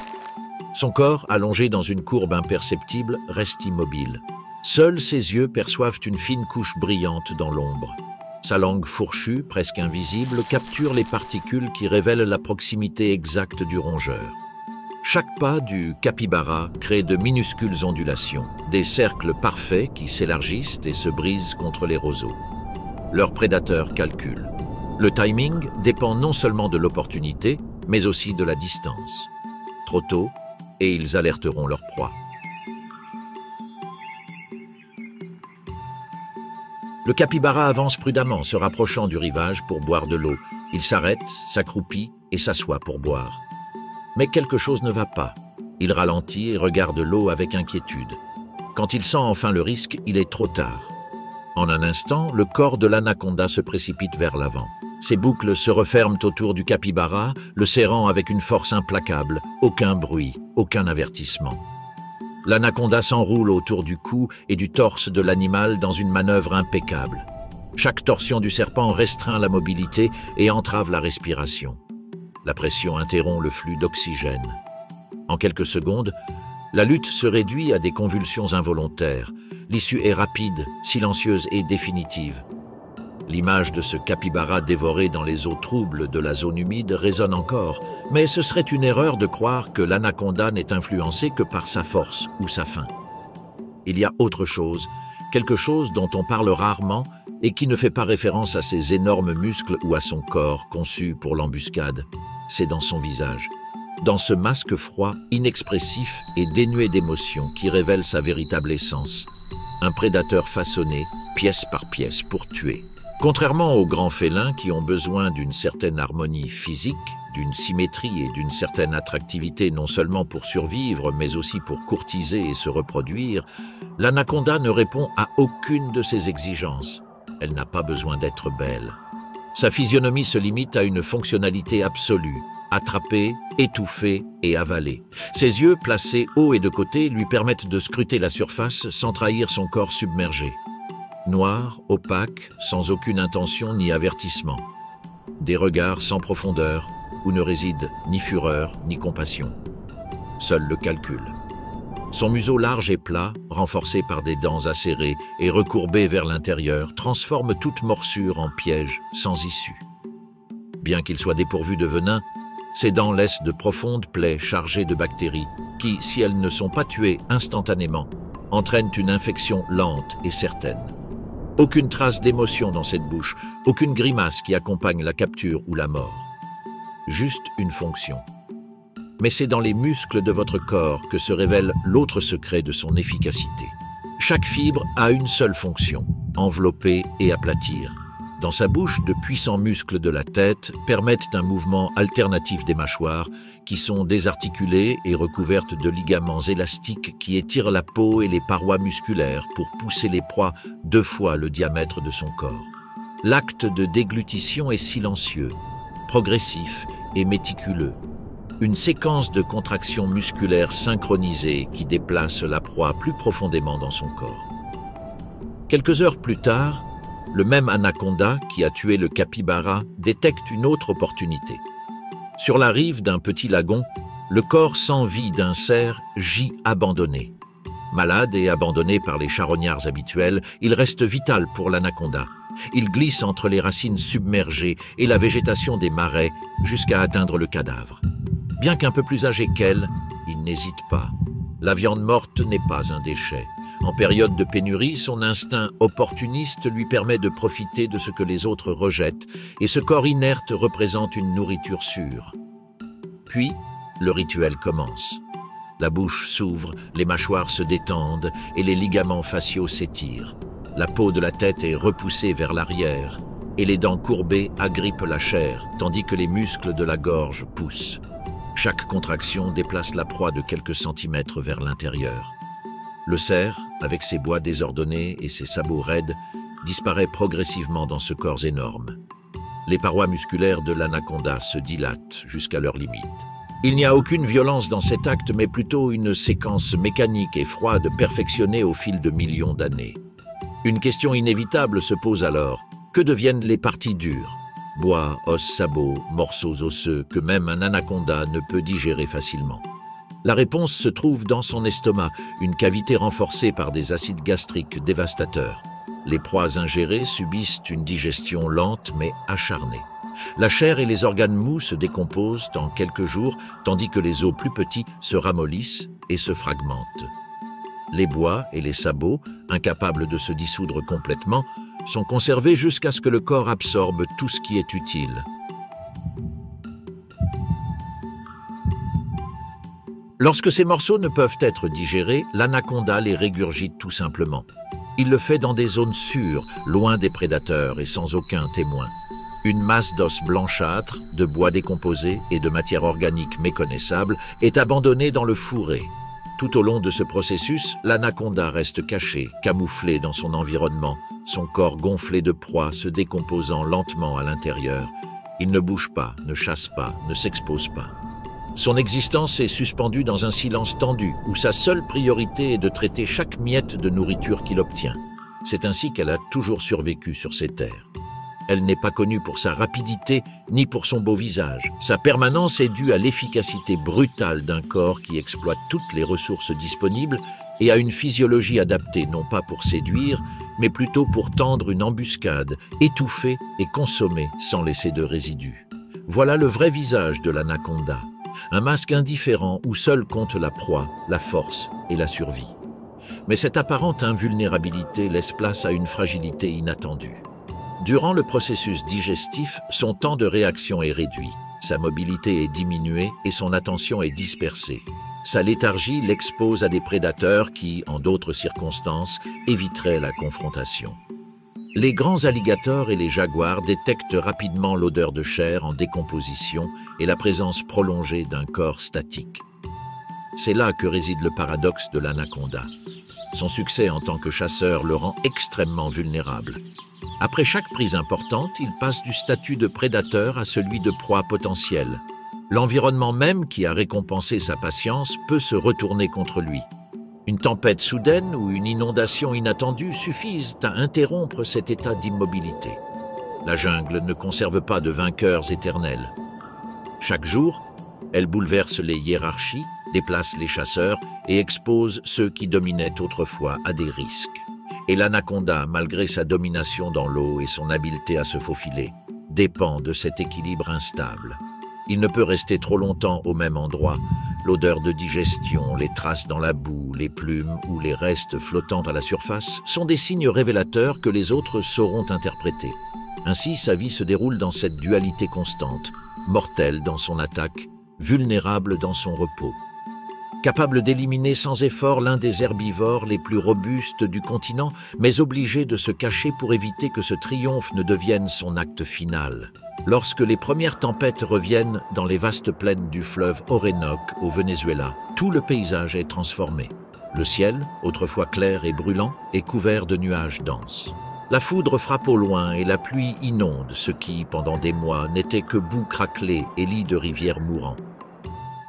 Son corps, allongé dans une courbe imperceptible, reste immobile. Seuls ses yeux perçoivent une fine couche brillante dans l'ombre. Sa langue fourchue, presque invisible, capture les particules qui révèlent la proximité exacte du rongeur. Chaque pas du capybara crée de minuscules ondulations, des cercles parfaits qui s'élargissent et se brisent contre les roseaux. Leur prédateur calcule. Le timing dépend non seulement de l'opportunité, mais aussi de la distance. Trop tôt, et ils alerteront leur proie. Le capybara avance prudemment, se rapprochant du rivage pour boire de l'eau. Il s'arrête, s'accroupit et s'assoit pour boire. Mais quelque chose ne va pas. Il ralentit et regarde l'eau avec inquiétude. Quand il sent enfin le risque, il est trop tard. En un instant, le corps de l'anaconda se précipite vers l'avant. Ses boucles se referment autour du capybara, le serrant avec une force implacable. Aucun bruit, aucun avertissement. L'anaconda s'enroule autour du cou et du torse de l'animal dans une manœuvre impeccable. Chaque torsion du serpent restreint la mobilité et entrave la respiration. La pression interrompt le flux d'oxygène. En quelques secondes, la lutte se réduit à des convulsions involontaires. L'issue est rapide, silencieuse et définitive. L'image de ce capybara dévoré dans les eaux troubles de la zone humide résonne encore, mais ce serait une erreur de croire que l'anaconda n'est influencé que par sa force ou sa faim. Il y a autre chose, quelque chose dont on parle rarement et qui ne fait pas référence à ses énormes muscles ou à son corps conçu pour l'embuscade. C'est dans son visage, dans ce masque froid, inexpressif et dénué d'émotion qui révèle sa véritable essence. Un prédateur façonné, pièce par pièce, pour tuer. Contrairement aux grands félins qui ont besoin d'une certaine harmonie physique, d'une symétrie et d'une certaine attractivité non seulement pour survivre, mais aussi pour courtiser et se reproduire, l'anaconda ne répond à aucune de ces exigences. Elle n'a pas besoin d'être belle. Sa physionomie se limite à une fonctionnalité absolue, attraper, étouffer et avaler. Ses yeux, placés haut et de côté, lui permettent de scruter la surface sans trahir son corps submergé. Noir, opaque, sans aucune intention ni avertissement. Des regards sans profondeur, où ne réside ni fureur ni compassion. Seul le calcul. Son museau large et plat, renforcé par des dents acérées et recourbées vers l'intérieur, transforme toute morsure en piège sans issue. Bien qu'il soit dépourvu de venin, ses dents laissent de profondes plaies chargées de bactéries qui, si elles ne sont pas tuées instantanément, entraînent une infection lente et certaine. Aucune trace d'émotion dans cette bouche, aucune grimace qui accompagne la capture ou la mort. Juste une fonction. Mais c'est dans les muscles de votre corps que se révèle l'autre secret de son efficacité. Chaque fibre a une seule fonction, envelopper et aplatir. Dans sa bouche, de puissants muscles de la tête permettent un mouvement alternatif des mâchoires qui sont désarticulées et recouvertes de ligaments élastiques qui étirent la peau et les parois musculaires pour pousser les proies 2 fois le diamètre de son corps. L'acte de déglutition est silencieux, progressif et méticuleux. Une séquence de contractions musculaires synchronisées qui déplace la proie plus profondément dans son corps. Quelques heures plus tard, le même anaconda qui a tué le capybara détecte une autre opportunité. Sur la rive d'un petit lagon, le corps sans vie d'un cerf gît abandonné. Malade et abandonné par les charognards habituels, il reste vital pour l'anaconda. Il glisse entre les racines submergées et la végétation des marais jusqu'à atteindre le cadavre. Bien qu'un peu plus âgé qu'elle, il n'hésite pas. La viande morte n'est pas un déchet. En période de pénurie, son instinct opportuniste lui permet de profiter de ce que les autres rejettent, et ce corps inerte représente une nourriture sûre. Puis, le rituel commence. La bouche s'ouvre, les mâchoires se détendent et les ligaments faciaux s'étirent. La peau de la tête est repoussée vers l'arrière et les dents courbées agrippent la chair, tandis que les muscles de la gorge poussent. Chaque contraction déplace la proie de quelques centimètres vers l'intérieur. Le cerf, avec ses bois désordonnés et ses sabots raides, disparaît progressivement dans ce corps énorme. Les parois musculaires de l'anaconda se dilatent jusqu'à leur limite. Il n'y a aucune violence dans cet acte, mais plutôt une séquence mécanique et froide perfectionnée au fil de millions d'années. Une question inévitable se pose alors. Que deviennent les parties dures? Bois, os, sabots, morceaux osseux que même un anaconda ne peut digérer facilement. La réponse se trouve dans son estomac, une cavité renforcée par des acides gastriques dévastateurs. Les proies ingérées subissent une digestion lente mais acharnée. La chair et les organes mous se décomposent en quelques jours, tandis que les os plus petits se ramollissent et se fragmentent. Les bois et les sabots, incapables de se dissoudre complètement, sont conservés jusqu'à ce que le corps absorbe tout ce qui est utile. Lorsque ces morceaux ne peuvent être digérés, l'anaconda les régurgite tout simplement. Il le fait dans des zones sûres, loin des prédateurs et sans aucun témoin. Une masse d'os blanchâtres, de bois décomposé et de matière organique méconnaissable est abandonnée dans le fourré. Tout au long de ce processus, l'anaconda reste caché, camouflé dans son environnement, son corps gonflé de proie se décomposant lentement à l'intérieur. Il ne bouge pas, ne chasse pas, ne s'expose pas. Son existence est suspendue dans un silence tendu, où sa seule priorité est de traiter chaque miette de nourriture qu'il obtient. C'est ainsi qu'elle a toujours survécu sur ces terres. Elle n'est pas connue pour sa rapidité, ni pour son beau visage. Sa permanence est due à l'efficacité brutale d'un corps qui exploite toutes les ressources disponibles et à une physiologie adaptée non pas pour séduire, mais plutôt pour tendre une embuscade, étouffer et consommer sans laisser de résidus. Voilà le vrai visage de l'anaconda. Un masque indifférent où seul compte la proie, la force et la survie. Mais cette apparente invulnérabilité laisse place à une fragilité inattendue. Durant le processus digestif, son temps de réaction est réduit, sa mobilité est diminuée et son attention est dispersée. Sa léthargie l'expose à des prédateurs qui, en d'autres circonstances, éviteraient la confrontation. Les grands alligators et les jaguars détectent rapidement l'odeur de chair en décomposition et la présence prolongée d'un corps statique. C'est là que réside le paradoxe de l'anaconda. Son succès en tant que chasseur le rend extrêmement vulnérable. Après chaque prise importante, il passe du statut de prédateur à celui de proie potentielle. L'environnement même qui a récompensé sa patience peut se retourner contre lui. Une tempête soudaine ou une inondation inattendue suffisent à interrompre cet état d'immobilité. La jungle ne conserve pas de vainqueurs éternels. Chaque jour, elle bouleverse les hiérarchies, déplace les chasseurs et expose ceux qui dominaient autrefois à des risques. Et l'anaconda, malgré sa domination dans l'eau et son habileté à se faufiler, dépend de cet équilibre instable. Il ne peut rester trop longtemps au même endroit. L'odeur de digestion, les traces dans la boue, les plumes ou les restes flottant à la surface sont des signes révélateurs que les autres sauront interpréter. Ainsi, sa vie se déroule dans cette dualité constante, mortelle dans son attaque, vulnérable dans son repos. Capable d'éliminer sans effort l'un des herbivores les plus robustes du continent, mais obligé de se cacher pour éviter que ce triomphe ne devienne son acte final. Lorsque les premières tempêtes reviennent dans les vastes plaines du fleuve Orénoque au Venezuela, tout le paysage est transformé. Le ciel, autrefois clair et brûlant, est couvert de nuages denses. La foudre frappe au loin et la pluie inonde ce qui, pendant des mois, n'était que boue craquelée et lits de rivières mourants.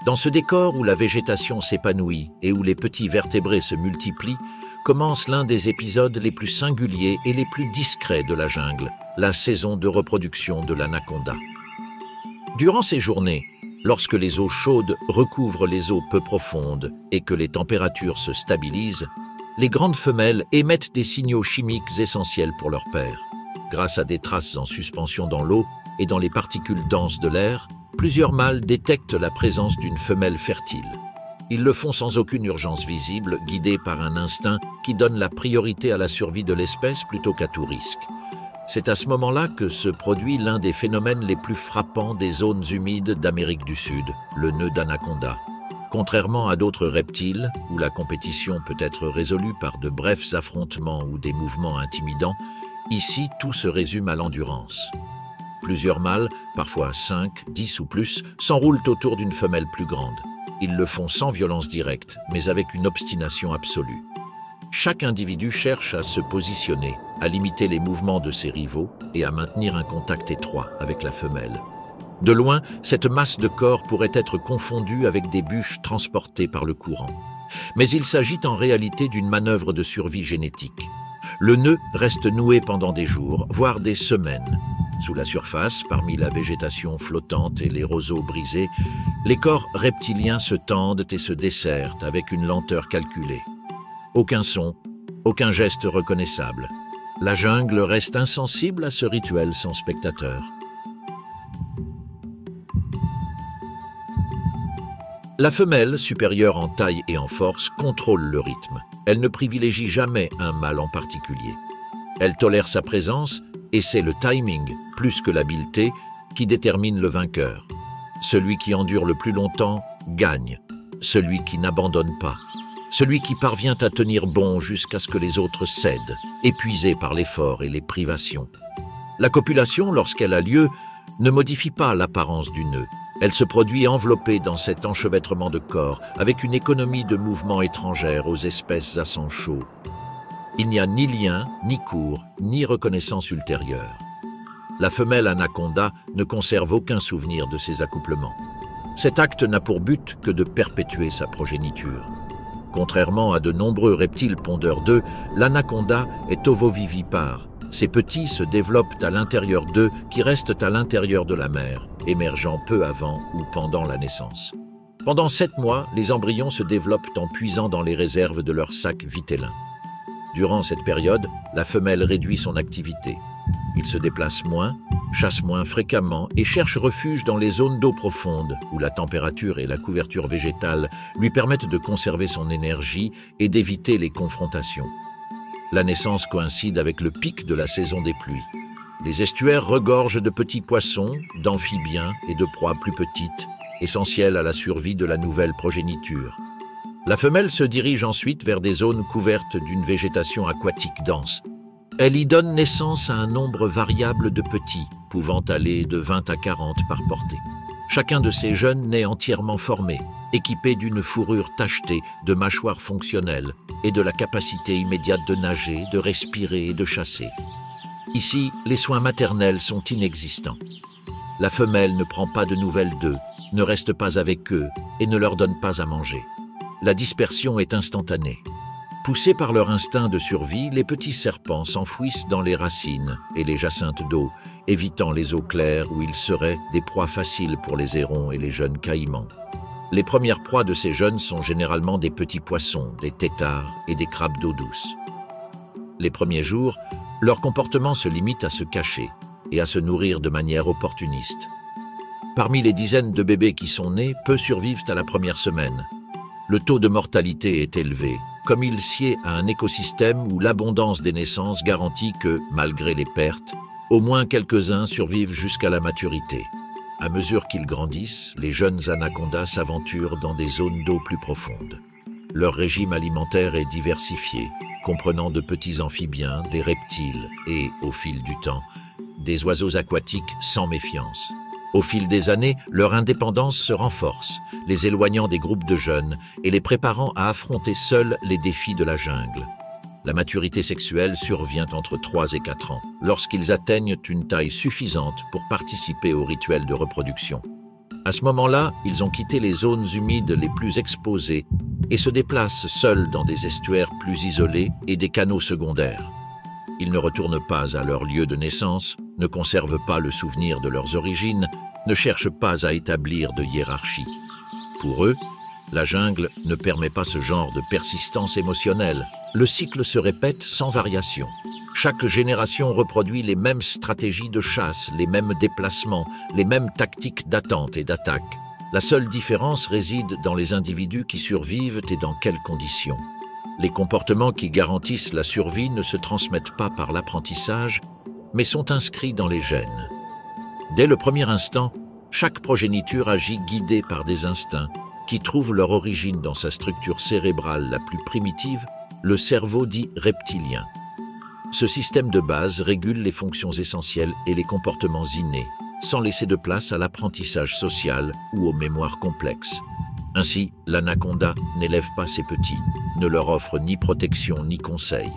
Dans ce décor où la végétation s'épanouit et où les petits vertébrés se multiplient, commence l'un des épisodes les plus singuliers et les plus discrets de la jungle, la saison de reproduction de l'anaconda. Durant ces journées, lorsque les eaux chaudes recouvrent les eaux peu profondes et que les températures se stabilisent, les grandes femelles émettent des signaux chimiques essentiels pour leur père. Grâce à des traces en suspension dans l'eau et dans les particules denses de l'air, plusieurs mâles détectent la présence d'une femelle fertile. Ils le font sans aucune urgence visible, guidés par un instinct qui donne la priorité à la survie de l'espèce plutôt qu'à tout risque. C'est à ce moment-là que se produit l'un des phénomènes les plus frappants des zones humides d'Amérique du Sud, le nœud d'anaconda. Contrairement à d'autres reptiles, où la compétition peut être résolue par de brefs affrontements ou des mouvements intimidants, ici tout se résume à l'endurance. Plusieurs mâles, parfois 5, 10 ou plus, s'enroulent autour d'une femelle plus grande. Ils le font sans violence directe, mais avec une obstination absolue. Chaque individu cherche à se positionner, à limiter les mouvements de ses rivaux et à maintenir un contact étroit avec la femelle. De loin, cette masse de corps pourrait être confondue avec des bûches transportées par le courant. Mais il s'agit en réalité d'une manœuvre de survie génétique. Le nœud reste noué pendant des jours, voire des semaines. Sous la surface, parmi la végétation flottante et les roseaux brisés, les corps reptiliens se tendent et se desserrent avec une lenteur calculée. Aucun son, aucun geste reconnaissable. La jungle reste insensible à ce rituel sans spectateur. La femelle, supérieure en taille et en force, contrôle le rythme. Elle ne privilégie jamais un mâle en particulier. Elle tolère sa présence et c'est le timing, plus que l'habileté, qui détermine le vainqueur. Celui qui endure le plus longtemps gagne. Celui qui n'abandonne pas. Celui qui parvient à tenir bon jusqu'à ce que les autres cèdent, épuisés par l'effort et les privations. La copulation, lorsqu'elle a lieu, ne modifie pas l'apparence du nœud. Elle se produit enveloppée dans cet enchevêtrement de corps, avec une économie de mouvements étrangères aux espèces à sang chaud. Il n'y a ni lien, ni cours, ni reconnaissance ultérieure. La femelle anaconda ne conserve aucun souvenir de ses accouplements. Cet acte n'a pour but que de perpétuer sa progéniture. Contrairement à de nombreux reptiles pondeurs d'œufs, l'anaconda est ovovivipare. Ces petits se développent à l'intérieur d'eux qui restent à l'intérieur de la mère, émergeant peu avant ou pendant la naissance. Pendant 7 mois, les embryons se développent en puisant dans les réserves de leur sac vitellin. Durant cette période, la femelle réduit son activité. Il se déplace moins, chasse moins fréquemment et cherche refuge dans les zones d'eau profonde où la température et la couverture végétale lui permettent de conserver son énergie et d'éviter les confrontations. La naissance coïncide avec le pic de la saison des pluies. Les estuaires regorgent de petits poissons, d'amphibiens et de proies plus petites, essentielles à la survie de la nouvelle progéniture. La femelle se dirige ensuite vers des zones couvertes d'une végétation aquatique dense. Elle y donne naissance à un nombre variable de petits, pouvant aller de 20 à 40 par portée. Chacun de ces jeunes naît entièrement formé, équipé d'une fourrure tachetée, de mâchoires fonctionnelles et de la capacité immédiate de nager, de respirer et de chasser. Ici, les soins maternels sont inexistants. La femelle ne prend pas de nouvelles d'eux, ne reste pas avec eux et ne leur donne pas à manger. La dispersion est instantanée. Poussés par leur instinct de survie, les petits serpents s'enfouissent dans les racines et les jacinthes d'eau, évitant les eaux claires où ils seraient des proies faciles pour les hérons et les jeunes caïmans. Les premières proies de ces jeunes sont généralement des petits poissons, des têtards et des crabes d'eau douce. Les premiers jours, leur comportement se limite à se cacher et à se nourrir de manière opportuniste. Parmi les dizaines de bébés qui sont nés, peu survivent à la première semaine. Le taux de mortalité est élevé, comme il sied à un écosystème où l'abondance des naissances garantit que, malgré les pertes, au moins quelques-uns survivent jusqu'à la maturité. À mesure qu'ils grandissent, les jeunes anacondas s'aventurent dans des zones d'eau plus profondes. Leur régime alimentaire est diversifié, comprenant de petits amphibiens, des reptiles et, au fil du temps, des oiseaux aquatiques sans méfiance. Au fil des années, leur indépendance se renforce, les éloignant des groupes de jeunes et les préparant à affronter seuls les défis de la jungle. La maturité sexuelle survient entre 3 et 4 ans, lorsqu'ils atteignent une taille suffisante pour participer au rituel de reproduction. À ce moment-là, ils ont quitté les zones humides les plus exposées et se déplacent seuls dans des estuaires plus isolés et des canaux secondaires. Ils ne retournent pas à leur lieu de naissance, ne conservent pas le souvenir de leurs origines, ne cherchent pas à établir de hiérarchie. Pour eux, la jungle ne permet pas ce genre de persistance émotionnelle. Le cycle se répète sans variation. Chaque génération reproduit les mêmes stratégies de chasse, les mêmes déplacements, les mêmes tactiques d'attente et d'attaque. La seule différence réside dans les individus qui survivent et dans quelles conditions. Les comportements qui garantissent la survie ne se transmettent pas par l'apprentissage, mais sont inscrits dans les gènes. Dès le premier instant, chaque progéniture agit guidée par des instincts qui trouvent leur origine dans sa structure cérébrale la plus primitive, le cerveau dit reptilien. Ce système de base régule les fonctions essentielles et les comportements innés, sans laisser de place à l'apprentissage social ou aux mémoires complexes. Ainsi, l'anaconda n'élève pas ses petits, ne leur offre ni protection ni conseil.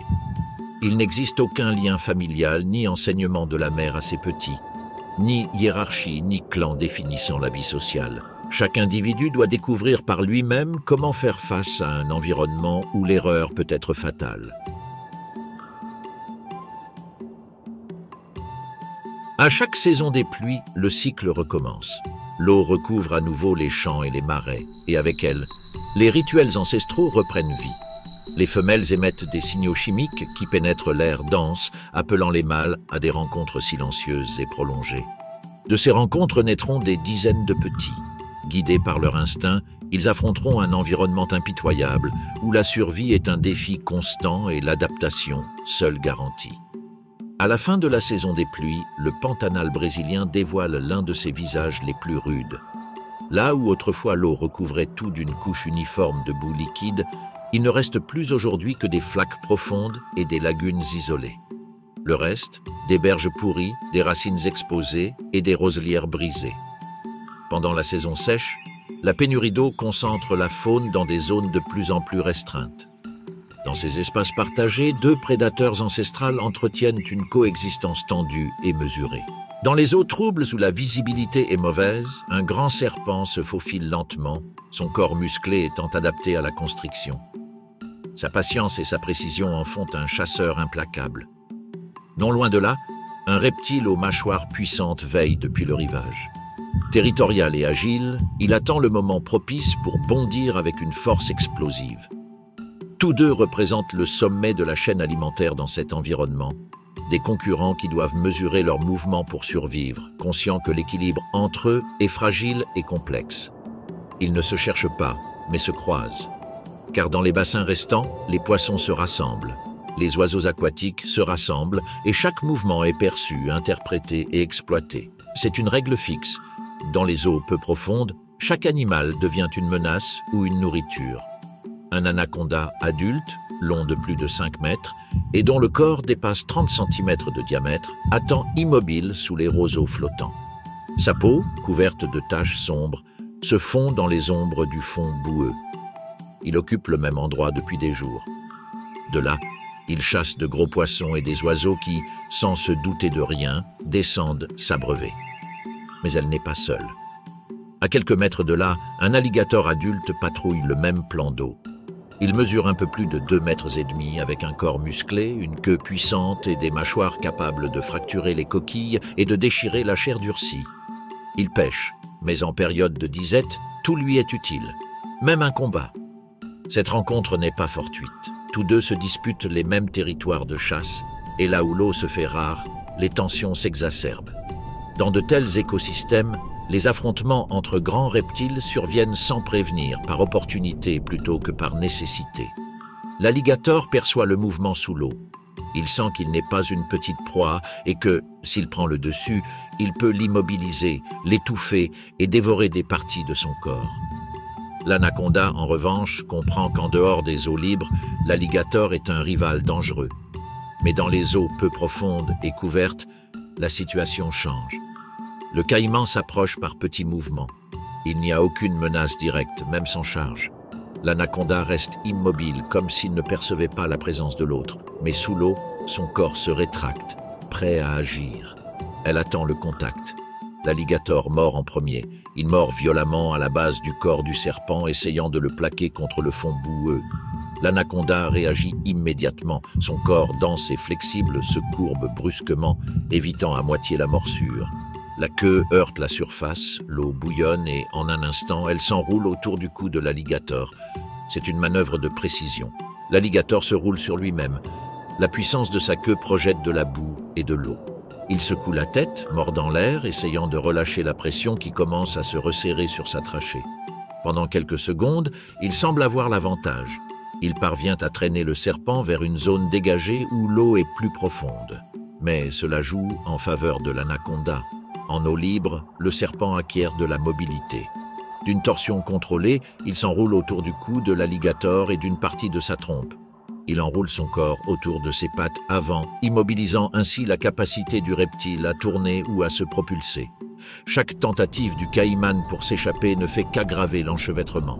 Il n'existe aucun lien familial ni enseignement de la mère à ses petits, ni hiérarchie ni clan définissant la vie sociale. Chaque individu doit découvrir par lui-même comment faire face à un environnement où l'erreur peut être fatale. À chaque saison des pluies, le cycle recommence. L'eau recouvre à nouveau les champs et les marais, et avec elle, les rituels ancestraux reprennent vie. Les femelles émettent des signaux chimiques qui pénètrent l'air dense, appelant les mâles à des rencontres silencieuses et prolongées. De ces rencontres naîtront des dizaines de petits. Guidés par leur instinct, ils affronteront un environnement impitoyable où la survie est un défi constant et l'adaptation, seule garantie. À la fin de la saison des pluies, le Pantanal brésilien dévoile l'un de ses visages les plus rudes. Là où autrefois l'eau recouvrait tout d'une couche uniforme de boue liquide, il ne reste plus aujourd'hui que des flaques profondes et des lagunes isolées. Le reste, des berges pourries, des racines exposées et des roselières brisées. Pendant la saison sèche, la pénurie d'eau concentre la faune dans des zones de plus en plus restreintes. Dans ces espaces partagés, deux prédateurs ancestrales entretiennent une coexistence tendue et mesurée. Dans les eaux troubles où la visibilité est mauvaise, un grand serpent se faufile lentement, son corps musclé étant adapté à la constriction. Sa patience et sa précision en font un chasseur implacable. Non loin de là, un reptile aux mâchoires puissantes veille depuis le rivage. Territorial et agile, il attend le moment propice pour bondir avec une force explosive. Tous deux représentent le sommet de la chaîne alimentaire dans cet environnement, des concurrents qui doivent mesurer leurs mouvements pour survivre, conscients que l'équilibre entre eux est fragile et complexe. Ils ne se cherchent pas, mais se croisent. Car dans les bassins restants, les poissons se rassemblent, les oiseaux aquatiques se rassemblent et chaque mouvement est perçu, interprété et exploité. C'est une règle fixe. Dans les eaux peu profondes, chaque animal devient une menace ou une nourriture. Un anaconda adulte, long de plus de 5 mètres, et dont le corps dépasse 30 cm de diamètre, attend immobile sous les roseaux flottants. Sa peau, couverte de taches sombres, se fond dans les ombres du fond boueux. Il occupe le même endroit depuis des jours. De là, il chasse de gros poissons et des oiseaux qui, sans se douter de rien, descendent s'abreuver. Mais elle n'est pas seule. À quelques mètres de là, un alligator adulte patrouille le même plan d'eau. Il mesure un peu plus de 2,5 mètres avec un corps musclé, une queue puissante et des mâchoires capables de fracturer les coquilles et de déchirer la chair durcie. Il pêche, mais en période de disette, tout lui est utile, même un combat. Cette rencontre n'est pas fortuite. Tous deux se disputent les mêmes territoires de chasse, et là où l'eau se fait rare, les tensions s'exacerbent. Dans de tels écosystèmes, les affrontements entre grands reptiles surviennent sans prévenir, par opportunité plutôt que par nécessité. L'alligator perçoit le mouvement sous l'eau. Il sent qu'il n'est pas une petite proie et que, s'il prend le dessus, il peut l'immobiliser, l'étouffer et dévorer des parties de son corps. L'anaconda, en revanche, comprend qu'en dehors des eaux libres, l'alligator est un rival dangereux. Mais dans les eaux peu profondes et couvertes, la situation change. Le caïman s'approche par petits mouvements. Il n'y a aucune menace directe, même sans charge. L'anaconda reste immobile, comme s'il ne percevait pas la présence de l'autre. Mais sous l'eau, son corps se rétracte, prêt à agir. Elle attend le contact. L'alligator mord en premier. Il mord violemment à la base du corps du serpent, essayant de le plaquer contre le fond boueux. L'anaconda réagit immédiatement. Son corps dense et flexible se courbe brusquement, évitant à moitié la morsure. La queue heurte la surface, l'eau bouillonne et, en un instant, elle s'enroule autour du cou de l'alligator. C'est une manœuvre de précision. L'alligator se roule sur lui-même. La puissance de sa queue projette de la boue et de l'eau. Il secoue la tête, mordant l'air, essayant de relâcher la pression qui commence à se resserrer sur sa trachée. Pendant quelques secondes, il semble avoir l'avantage. Il parvient à traîner le serpent vers une zone dégagée où l'eau est plus profonde. Mais cela joue en faveur de l'anaconda. En eau libre, le serpent acquiert de la mobilité. D'une torsion contrôlée, il s'enroule autour du cou de l'alligator et d'une partie de sa trompe. Il enroule son corps autour de ses pattes avant, immobilisant ainsi la capacité du reptile à tourner ou à se propulser. Chaque tentative du caïman pour s'échapper ne fait qu'aggraver l'enchevêtrement.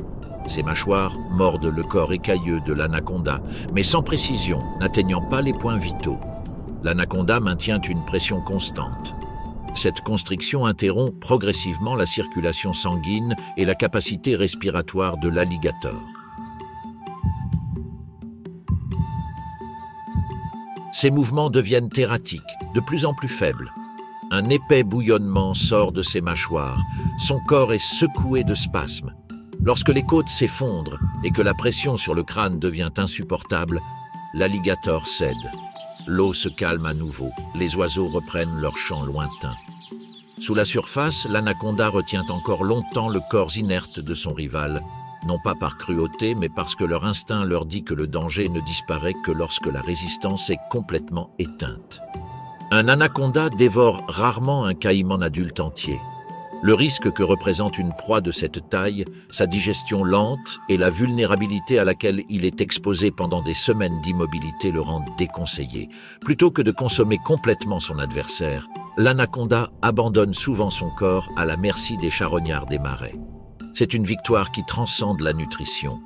Ses mâchoires mordent le corps écailleux de l'anaconda, mais sans précision, n'atteignant pas les points vitaux. L'anaconda maintient une pression constante. Cette constriction interrompt progressivement la circulation sanguine et la capacité respiratoire de l'alligator. Ses mouvements deviennent erratiques, de plus en plus faibles. Un épais bouillonnement sort de ses mâchoires. Son corps est secoué de spasmes. Lorsque les côtes s'effondrent et que la pression sur le crâne devient insupportable, l'alligator cède. L'eau se calme à nouveau. Les oiseaux reprennent leur chant lointain. Sous la surface, l'anaconda retient encore longtemps le corps inerte de son rival, non pas par cruauté, mais parce que leur instinct leur dit que le danger ne disparaît que lorsque la résistance est complètement éteinte. Un anaconda dévore rarement un caïman adulte entier. Le risque que représente une proie de cette taille, sa digestion lente et la vulnérabilité à laquelle il est exposé pendant des semaines d'immobilité le rendent déconseillé. Plutôt que de consommer complètement son adversaire, l'anaconda abandonne souvent son corps à la merci des charognards des marais. C'est une victoire qui transcende la nutrition.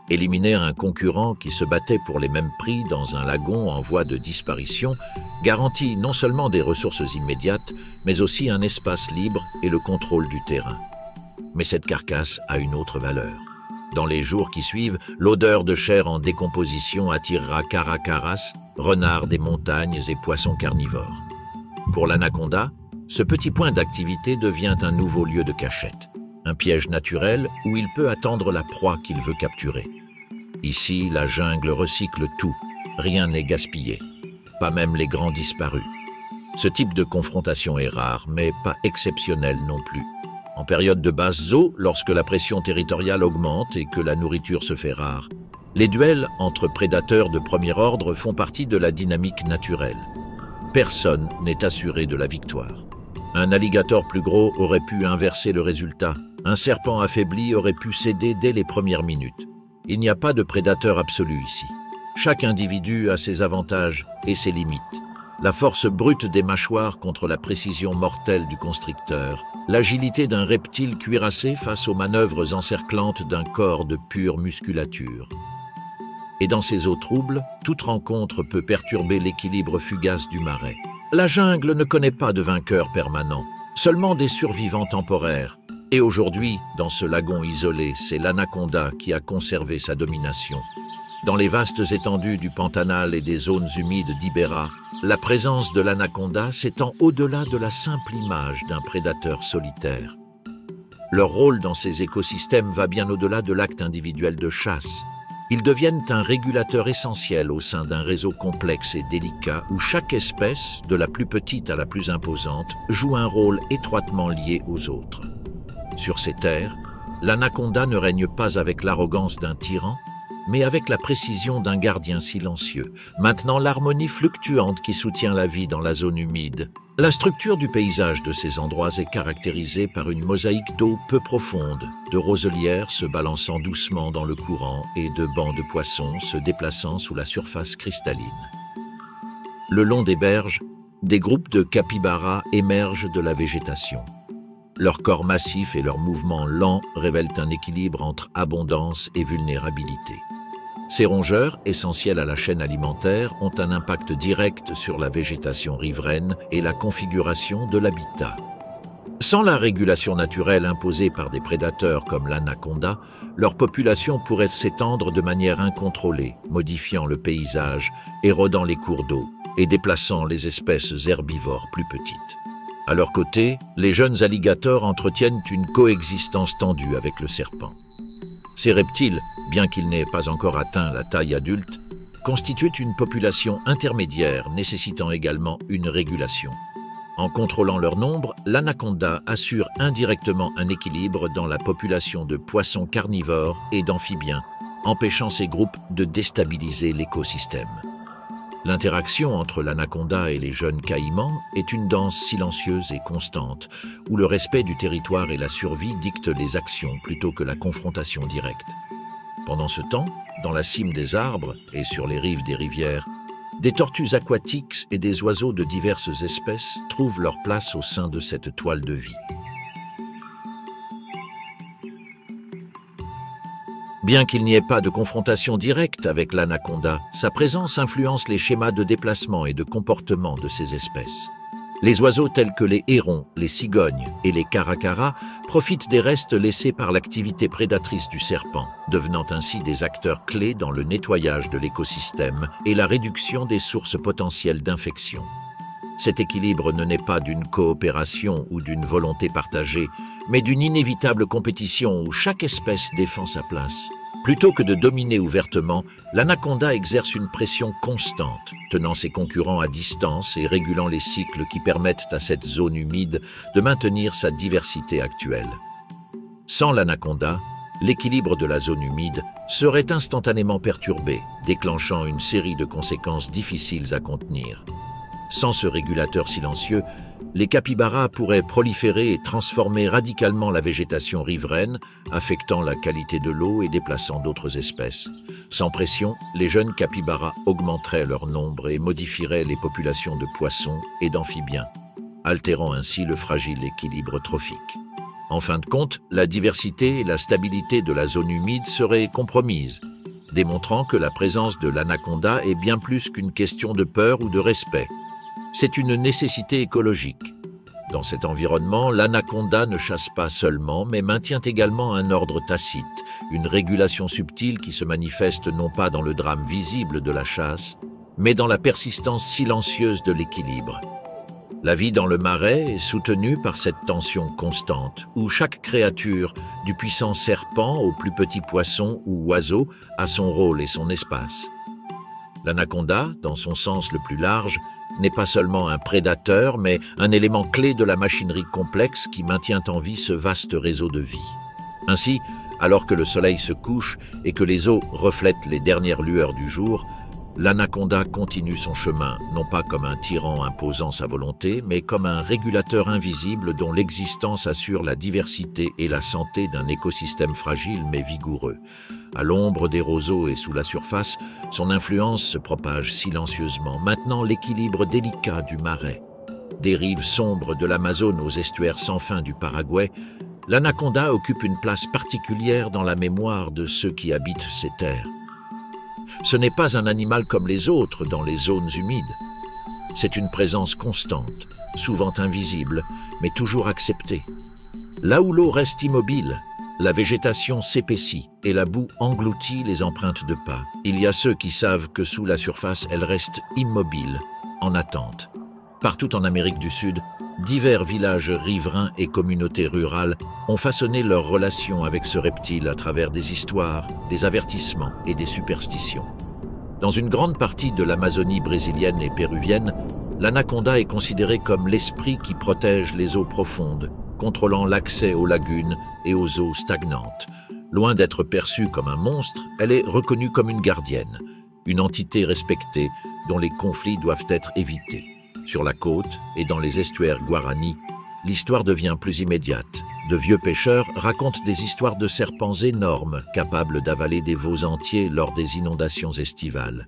Éliminer un concurrent qui se battait pour les mêmes prix dans un lagon en voie de disparition garantit non seulement des ressources immédiates, mais aussi un espace libre et le contrôle du terrain. Mais cette carcasse a une autre valeur. Dans les jours qui suivent, l'odeur de chair en décomposition attirera caracaras, renards des montagnes et poissons carnivores. Pour l'anaconda, ce petit point d'activité devient un nouveau lieu de cachette, un piège naturel où il peut attendre la proie qu'il veut capturer. Ici, la jungle recycle tout, rien n'est gaspillé. pas même les grands disparus. Ce type de confrontation est rare, mais pas exceptionnel non plus. En période de basse eau, lorsque la pression territoriale augmente et que la nourriture se fait rare, les duels entre prédateurs de premier ordre font partie de la dynamique naturelle. Personne n'est assuré de la victoire. Un alligator plus gros aurait pu inverser le résultat. Un serpent affaibli aurait pu céder dès les premières minutes. Il n'y a pas de prédateur absolu ici. Chaque individu a ses avantages et ses limites. La force brute des mâchoires contre la précision mortelle du constricteur, l'agilité d'un reptile cuirassé face aux manœuvres encerclantes d'un corps de pure musculature. Et dans ces eaux troubles, toute rencontre peut perturber l'équilibre fugace du marais. La jungle ne connaît pas de vainqueur permanent, seulement des survivants temporaires. Et aujourd'hui, dans ce lagon isolé, c'est l'anaconda qui a conservé sa domination. Dans les vastes étendues du Pantanal et des zones humides d'Ibera, la présence de l'anaconda s'étend au-delà de la simple image d'un prédateur solitaire. Leur rôle dans ces écosystèmes va bien au-delà de l'acte individuel de chasse. Ils deviennent un régulateur essentiel au sein d'un réseau complexe et délicat où chaque espèce, de la plus petite à la plus imposante, joue un rôle étroitement lié aux autres. Sur ces terres, l'anaconda ne règne pas avec l'arrogance d'un tyran, mais avec la précision d'un gardien silencieux, maintenant l'harmonie fluctuante qui soutient la vie dans la zone humide. La structure du paysage de ces endroits est caractérisée par une mosaïque d'eau peu profonde, de roselières se balançant doucement dans le courant et de bancs de poissons se déplaçant sous la surface cristalline. Le long des berges, des groupes de capybaras émergent de la végétation. Leur corps massif et leurs mouvements lents révèlent un équilibre entre abondance et vulnérabilité. Ces rongeurs, essentiels à la chaîne alimentaire, ont un impact direct sur la végétation riveraine et la configuration de l'habitat. Sans la régulation naturelle imposée par des prédateurs comme l'anaconda, leur population pourrait s'étendre de manière incontrôlée, modifiant le paysage, érodant les cours d'eau et déplaçant les espèces herbivores plus petites. À leur côté, les jeunes alligators entretiennent une coexistence tendue avec le serpent. Ces reptiles, bien qu'ils n'aient pas encore atteint la taille adulte, constituent une population intermédiaire nécessitant également une régulation. En contrôlant leur nombre, l'anaconda assure indirectement un équilibre dans la population de poissons carnivores et d'amphibiens, empêchant ces groupes de déstabiliser l'écosystème. L'interaction entre l'anaconda et les jeunes caïmans est une danse silencieuse et constante, où le respect du territoire et la survie dictent les actions plutôt que la confrontation directe. Pendant ce temps, dans la cime des arbres et sur les rives des rivières, des tortues aquatiques et des oiseaux de diverses espèces trouvent leur place au sein de cette toile de vie. Bien qu'il n'y ait pas de confrontation directe avec l'anaconda, sa présence influence les schémas de déplacement et de comportement de ces espèces. Les oiseaux tels que les hérons, les cigognes et les caracaras profitent des restes laissés par l'activité prédatrice du serpent, devenant ainsi des acteurs clés dans le nettoyage de l'écosystème et la réduction des sources potentielles d'infection. Cet équilibre ne naît pas d'une coopération ou d'une volonté partagée, mais d'une inévitable compétition où chaque espèce défend sa place. Plutôt que de dominer ouvertement, l'anaconda exerce une pression constante, tenant ses concurrents à distance et régulant les cycles qui permettent à cette zone humide de maintenir sa diversité actuelle. Sans l'anaconda, l'équilibre de la zone humide serait instantanément perturbé, déclenchant une série de conséquences difficiles à contenir. Sans ce régulateur silencieux, les capybaras pourraient proliférer et transformer radicalement la végétation riveraine, affectant la qualité de l'eau et déplaçant d'autres espèces. Sans pression, les jeunes capybaras augmenteraient leur nombre et modifieraient les populations de poissons et d'amphibiens, altérant ainsi le fragile équilibre trophique. En fin de compte, la diversité et la stabilité de la zone humide seraient compromises, démontrant que la présence de l'anaconda est bien plus qu'une question de peur ou de respect. C'est une nécessité écologique. Dans cet environnement, l'anaconda ne chasse pas seulement, mais maintient également un ordre tacite, une régulation subtile qui se manifeste non pas dans le drame visible de la chasse, mais dans la persistance silencieuse de l'équilibre. La vie dans le marais est soutenue par cette tension constante, où chaque créature, du puissant serpent au plus petit poisson ou oiseau, a son rôle et son espace. L'anaconda, dans son sens le plus large, n'est pas seulement un prédateur, mais un élément clé de la machinerie complexe qui maintient en vie ce vaste réseau de vie. Ainsi, alors que le soleil se couche et que les eaux reflètent les dernières lueurs du jour, l'anaconda continue son chemin, non pas comme un tyran imposant sa volonté, mais comme un régulateur invisible dont l'existence assure la diversité et la santé d'un écosystème fragile mais vigoureux. À l'ombre des roseaux et sous la surface, son influence se propage silencieusement, maintenant l'équilibre délicat du marais. Des rives sombres de l'Amazone aux estuaires sans fin du Paraguay, l'anaconda occupe une place particulière dans la mémoire de ceux qui habitent ces terres. Ce n'est pas un animal comme les autres dans les zones humides. C'est une présence constante, souvent invisible, mais toujours acceptée. Là où l'eau reste immobile, la végétation s'épaissit et la boue engloutit les empreintes de pas. Il y a ceux qui savent que sous la surface, elle reste immobile, en attente. Partout en Amérique du Sud, divers villages riverains et communautés rurales ont façonné leur relation avec ce reptile à travers des histoires, des avertissements et des superstitions. Dans une grande partie de l'Amazonie brésilienne et péruvienne, l'anaconda est considérée comme l'esprit qui protège les eaux profondes, contrôlant l'accès aux lagunes et aux eaux stagnantes. Loin d'être perçue comme un monstre, elle est reconnue comme une gardienne, une entité respectée dont les conflits doivent être évités. Sur la côte et dans les estuaires Guarani, l'histoire devient plus immédiate. De vieux pêcheurs racontent des histoires de serpents énormes capables d'avaler des veaux entiers lors des inondations estivales.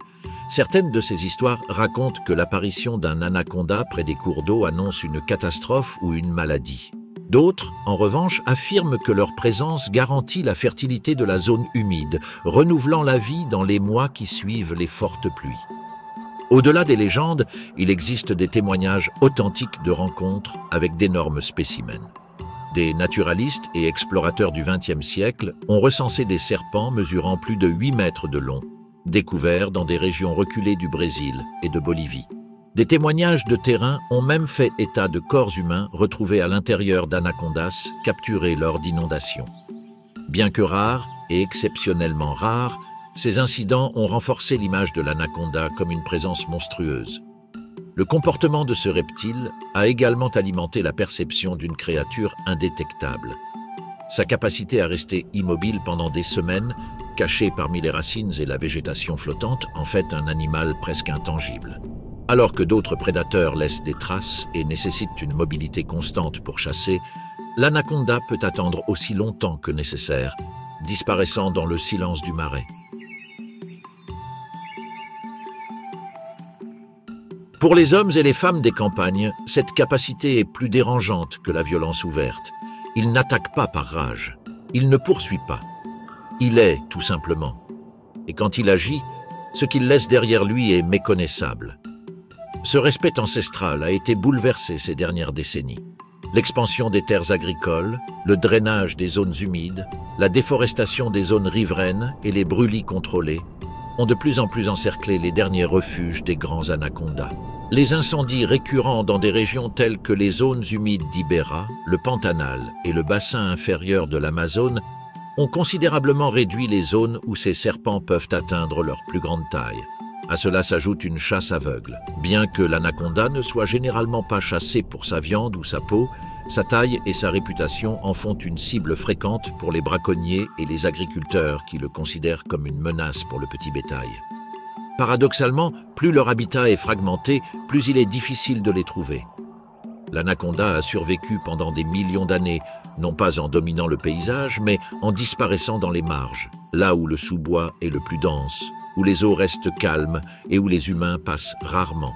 Certaines de ces histoires racontent que l'apparition d'un anaconda près des cours d'eau annonce une catastrophe ou une maladie. D'autres, en revanche, affirment que leur présence garantit la fertilité de la zone humide, renouvelant la vie dans les mois qui suivent les fortes pluies. Au-delà des légendes, il existe des témoignages authentiques de rencontres avec d'énormes spécimens. Des naturalistes et explorateurs du XXe siècle ont recensé des serpents mesurant plus de 8 mètres de long, découverts dans des régions reculées du Brésil et de Bolivie. Des témoignages de terrain ont même fait état de corps humains retrouvés à l'intérieur d'anacondas capturés lors d'inondations. Bien que rares et exceptionnellement rares, ces incidents ont renforcé l'image de l'anaconda comme une présence monstrueuse. Le comportement de ce reptile a également alimenté la perception d'une créature indétectable. Sa capacité à rester immobile pendant des semaines, caché parmi les racines et la végétation flottante, en fait un animal presque intangible. Alors que d'autres prédateurs laissent des traces et nécessitent une mobilité constante pour chasser, l'anaconda peut attendre aussi longtemps que nécessaire, disparaissant dans le silence du marais. Pour les hommes et les femmes des campagnes, cette capacité est plus dérangeante que la violence ouverte. Il n'attaque pas par rage. Il ne poursuit pas. Il est, tout simplement. Et quand il agit, ce qu'il laisse derrière lui est méconnaissable. Ce respect ancestral a été bouleversé ces dernières décennies. L'expansion des terres agricoles, le drainage des zones humides, la déforestation des zones riveraines et les brûlis contrôlés ont de plus en plus encerclé les derniers refuges des grands anacondas. Les incendies récurrents dans des régions telles que les zones humides d'Ibera, le Pantanal et le bassin inférieur de l'Amazone ont considérablement réduit les zones où ces serpents peuvent atteindre leur plus grande taille. À cela s'ajoute une chasse aveugle. Bien que l'anaconda ne soit généralement pas chassé pour sa viande ou sa peau, sa taille et sa réputation en font une cible fréquente pour les braconniers et les agriculteurs qui le considèrent comme une menace pour le petit bétail. Paradoxalement, plus leur habitat est fragmenté, plus il est difficile de les trouver. L'anaconda a survécu pendant des millions d'années, non pas en dominant le paysage, mais en disparaissant dans les marges, là où le sous-bois est le plus dense, où les eaux restent calmes et où les humains passent rarement.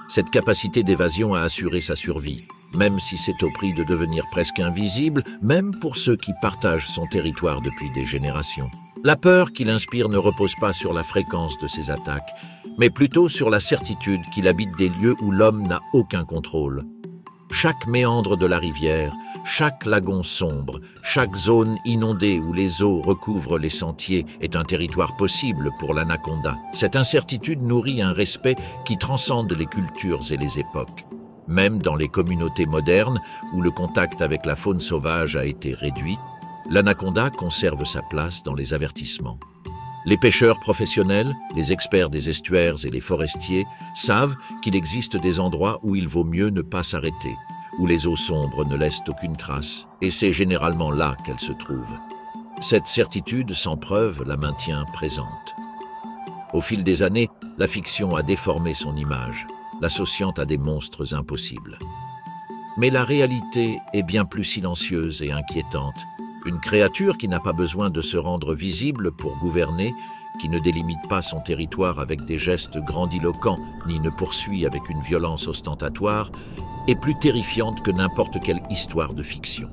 Cette capacité d'évasion a assuré sa survie, même si c'est au prix de devenir presque invisible, même pour ceux qui partagent son territoire depuis des générations. La peur qu'il inspire ne repose pas sur la fréquence de ses attaques, mais plutôt sur la certitude qu'il habite des lieux où l'homme n'a aucun contrôle. Chaque méandre de la rivière, chaque lagon sombre, chaque zone inondée où les eaux recouvrent les sentiers est un territoire possible pour l'anaconda. Cette incertitude nourrit un respect qui transcende les cultures et les époques. Même dans les communautés modernes où le contact avec la faune sauvage a été réduit, l'anaconda conserve sa place dans les avertissements. Les pêcheurs professionnels, les experts des estuaires et les forestiers savent qu'il existe des endroits où il vaut mieux ne pas s'arrêter, où les eaux sombres ne laissent aucune trace, et c'est généralement là qu'elles se trouvent. Cette certitude sans preuve la maintient présente. Au fil des années, la fiction a déformé son image, l'associant à des monstres impossibles. Mais la réalité est bien plus silencieuse et inquiétante. Une créature qui n'a pas besoin de se rendre visible pour gouverner, qui ne délimite pas son territoire avec des gestes grandiloquents, ni ne poursuit avec une violence ostentatoire, est plus terrifiante que n'importe quelle histoire de fiction.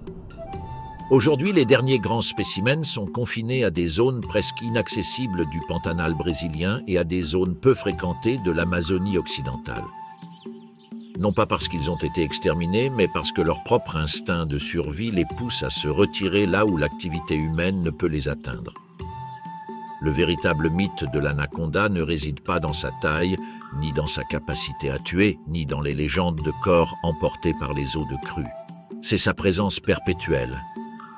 Aujourd'hui, les derniers grands spécimens sont confinés à des zones presque inaccessibles du Pantanal brésilien et à des zones peu fréquentées de l'Amazonie occidentale. Non pas parce qu'ils ont été exterminés, mais parce que leur propre instinct de survie les pousse à se retirer là où l'activité humaine ne peut les atteindre. Le véritable mythe de l'anaconda ne réside pas dans sa taille, ni dans sa capacité à tuer, ni dans les légendes de corps emportés par les eaux de crue. C'est sa présence perpétuelle.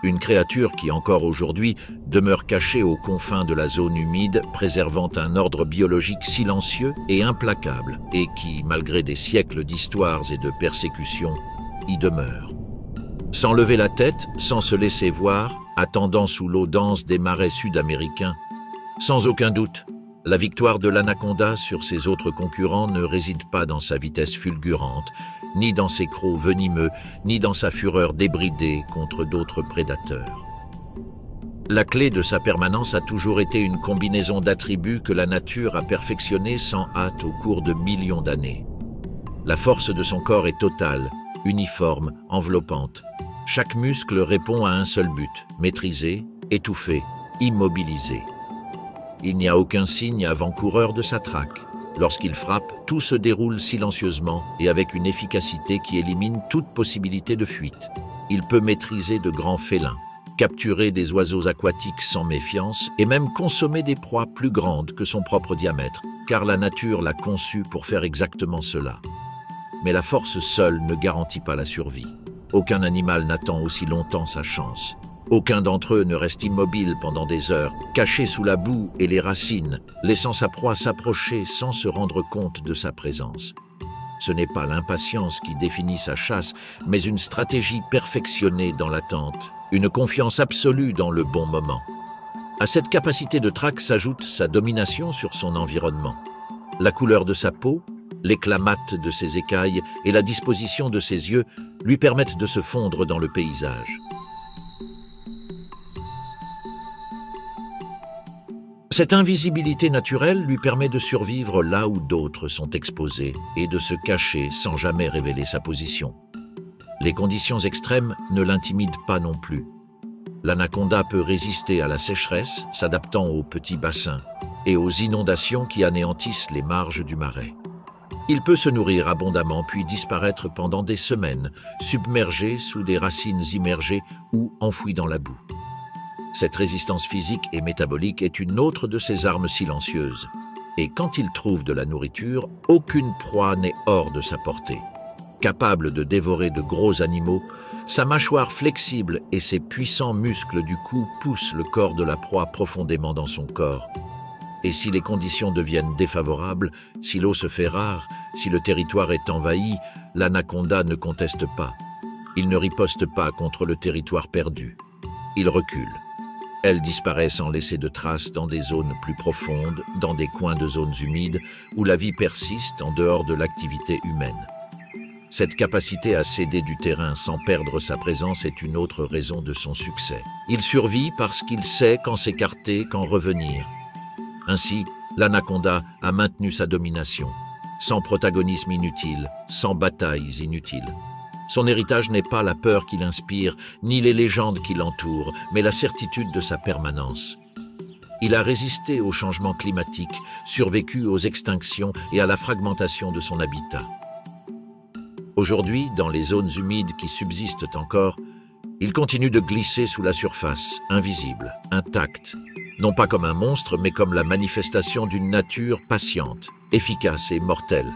Une créature qui, encore aujourd'hui, demeure cachée aux confins de la zone humide, préservant un ordre biologique silencieux et implacable, et qui, malgré des siècles d'histoires et de persécutions, y demeure. Sans lever la tête, sans se laisser voir, attendant sous l'eau dense des marais sud-américains, sans aucun doute, la victoire de l'anaconda sur ses autres concurrents ne réside pas dans sa vitesse fulgurante, ni dans ses crocs venimeux, ni dans sa fureur débridée contre d'autres prédateurs. La clé de sa permanence a toujours été une combinaison d'attributs que la nature a perfectionnés sans hâte au cours de millions d'années. La force de son corps est totale, uniforme, enveloppante. Chaque muscle répond à un seul but, maîtriser, étouffer, immobiliser. Il n'y a aucun signe avant-coureur de sa traque. Lorsqu'il frappe, tout se déroule silencieusement et avec une efficacité qui élimine toute possibilité de fuite. Il peut maîtriser de grands félins, capturer des oiseaux aquatiques sans méfiance et même consommer des proies plus grandes que son propre diamètre, car la nature l'a conçu pour faire exactement cela. Mais la force seule ne garantit pas la survie. Aucun animal n'attend aussi longtemps sa chance. Aucun d'entre eux ne reste immobile pendant des heures, caché sous la boue et les racines, laissant sa proie s'approcher sans se rendre compte de sa présence. Ce n'est pas l'impatience qui définit sa chasse, mais une stratégie perfectionnée dans l'attente, une confiance absolue dans le bon moment. À cette capacité de traque s'ajoute sa domination sur son environnement. La couleur de sa peau, l'éclat mat de ses écailles et la disposition de ses yeux lui permettent de se fondre dans le paysage. Cette invisibilité naturelle lui permet de survivre là où d'autres sont exposés et de se cacher sans jamais révéler sa position. Les conditions extrêmes ne l'intimident pas non plus. L'anaconda peut résister à la sécheresse, s'adaptant aux petits bassins et aux inondations qui anéantissent les marges du marais. Il peut se nourrir abondamment puis disparaître pendant des semaines, submergé sous des racines immergées ou enfoui dans la boue. Cette résistance physique et métabolique est une autre de ses armes silencieuses. Et quand il trouve de la nourriture, aucune proie n'est hors de sa portée. Capable de dévorer de gros animaux, sa mâchoire flexible et ses puissants muscles du cou poussent le corps de la proie profondément dans son corps. Et si les conditions deviennent défavorables, si l'eau se fait rare, si le territoire est envahi, l'anaconda ne conteste pas. Il ne riposte pas contre le territoire perdu. Il recule. Elle disparaît sans laisser de traces dans des zones plus profondes, dans des coins de zones humides, où la vie persiste en dehors de l'activité humaine. Cette capacité à céder du terrain sans perdre sa présence est une autre raison de son succès. Il survit parce qu'il sait quand s'écarter, quand revenir. Ainsi, l'anaconda a maintenu sa domination, sans protagonisme inutile, sans batailles inutiles. Son héritage n'est pas la peur qu'il inspire, ni les légendes qui l'entourent, mais la certitude de sa permanence. Il a résisté aux changements climatiques, survécu aux extinctions et à la fragmentation de son habitat. Aujourd'hui, dans les zones humides qui subsistent encore, il continue de glisser sous la surface, invisible, intact, non pas comme un monstre, mais comme la manifestation d'une nature patiente, efficace et mortelle.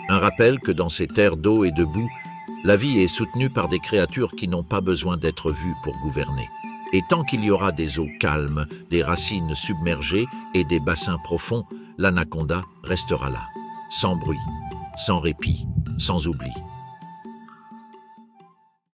Un rappel que dans ces terres d'eau et de boue, la vie est soutenue par des créatures qui n'ont pas besoin d'être vues pour gouverner. Et tant qu'il y aura des eaux calmes, des racines submergées et des bassins profonds, l'anaconda restera là, sans bruit, sans répit, sans oubli.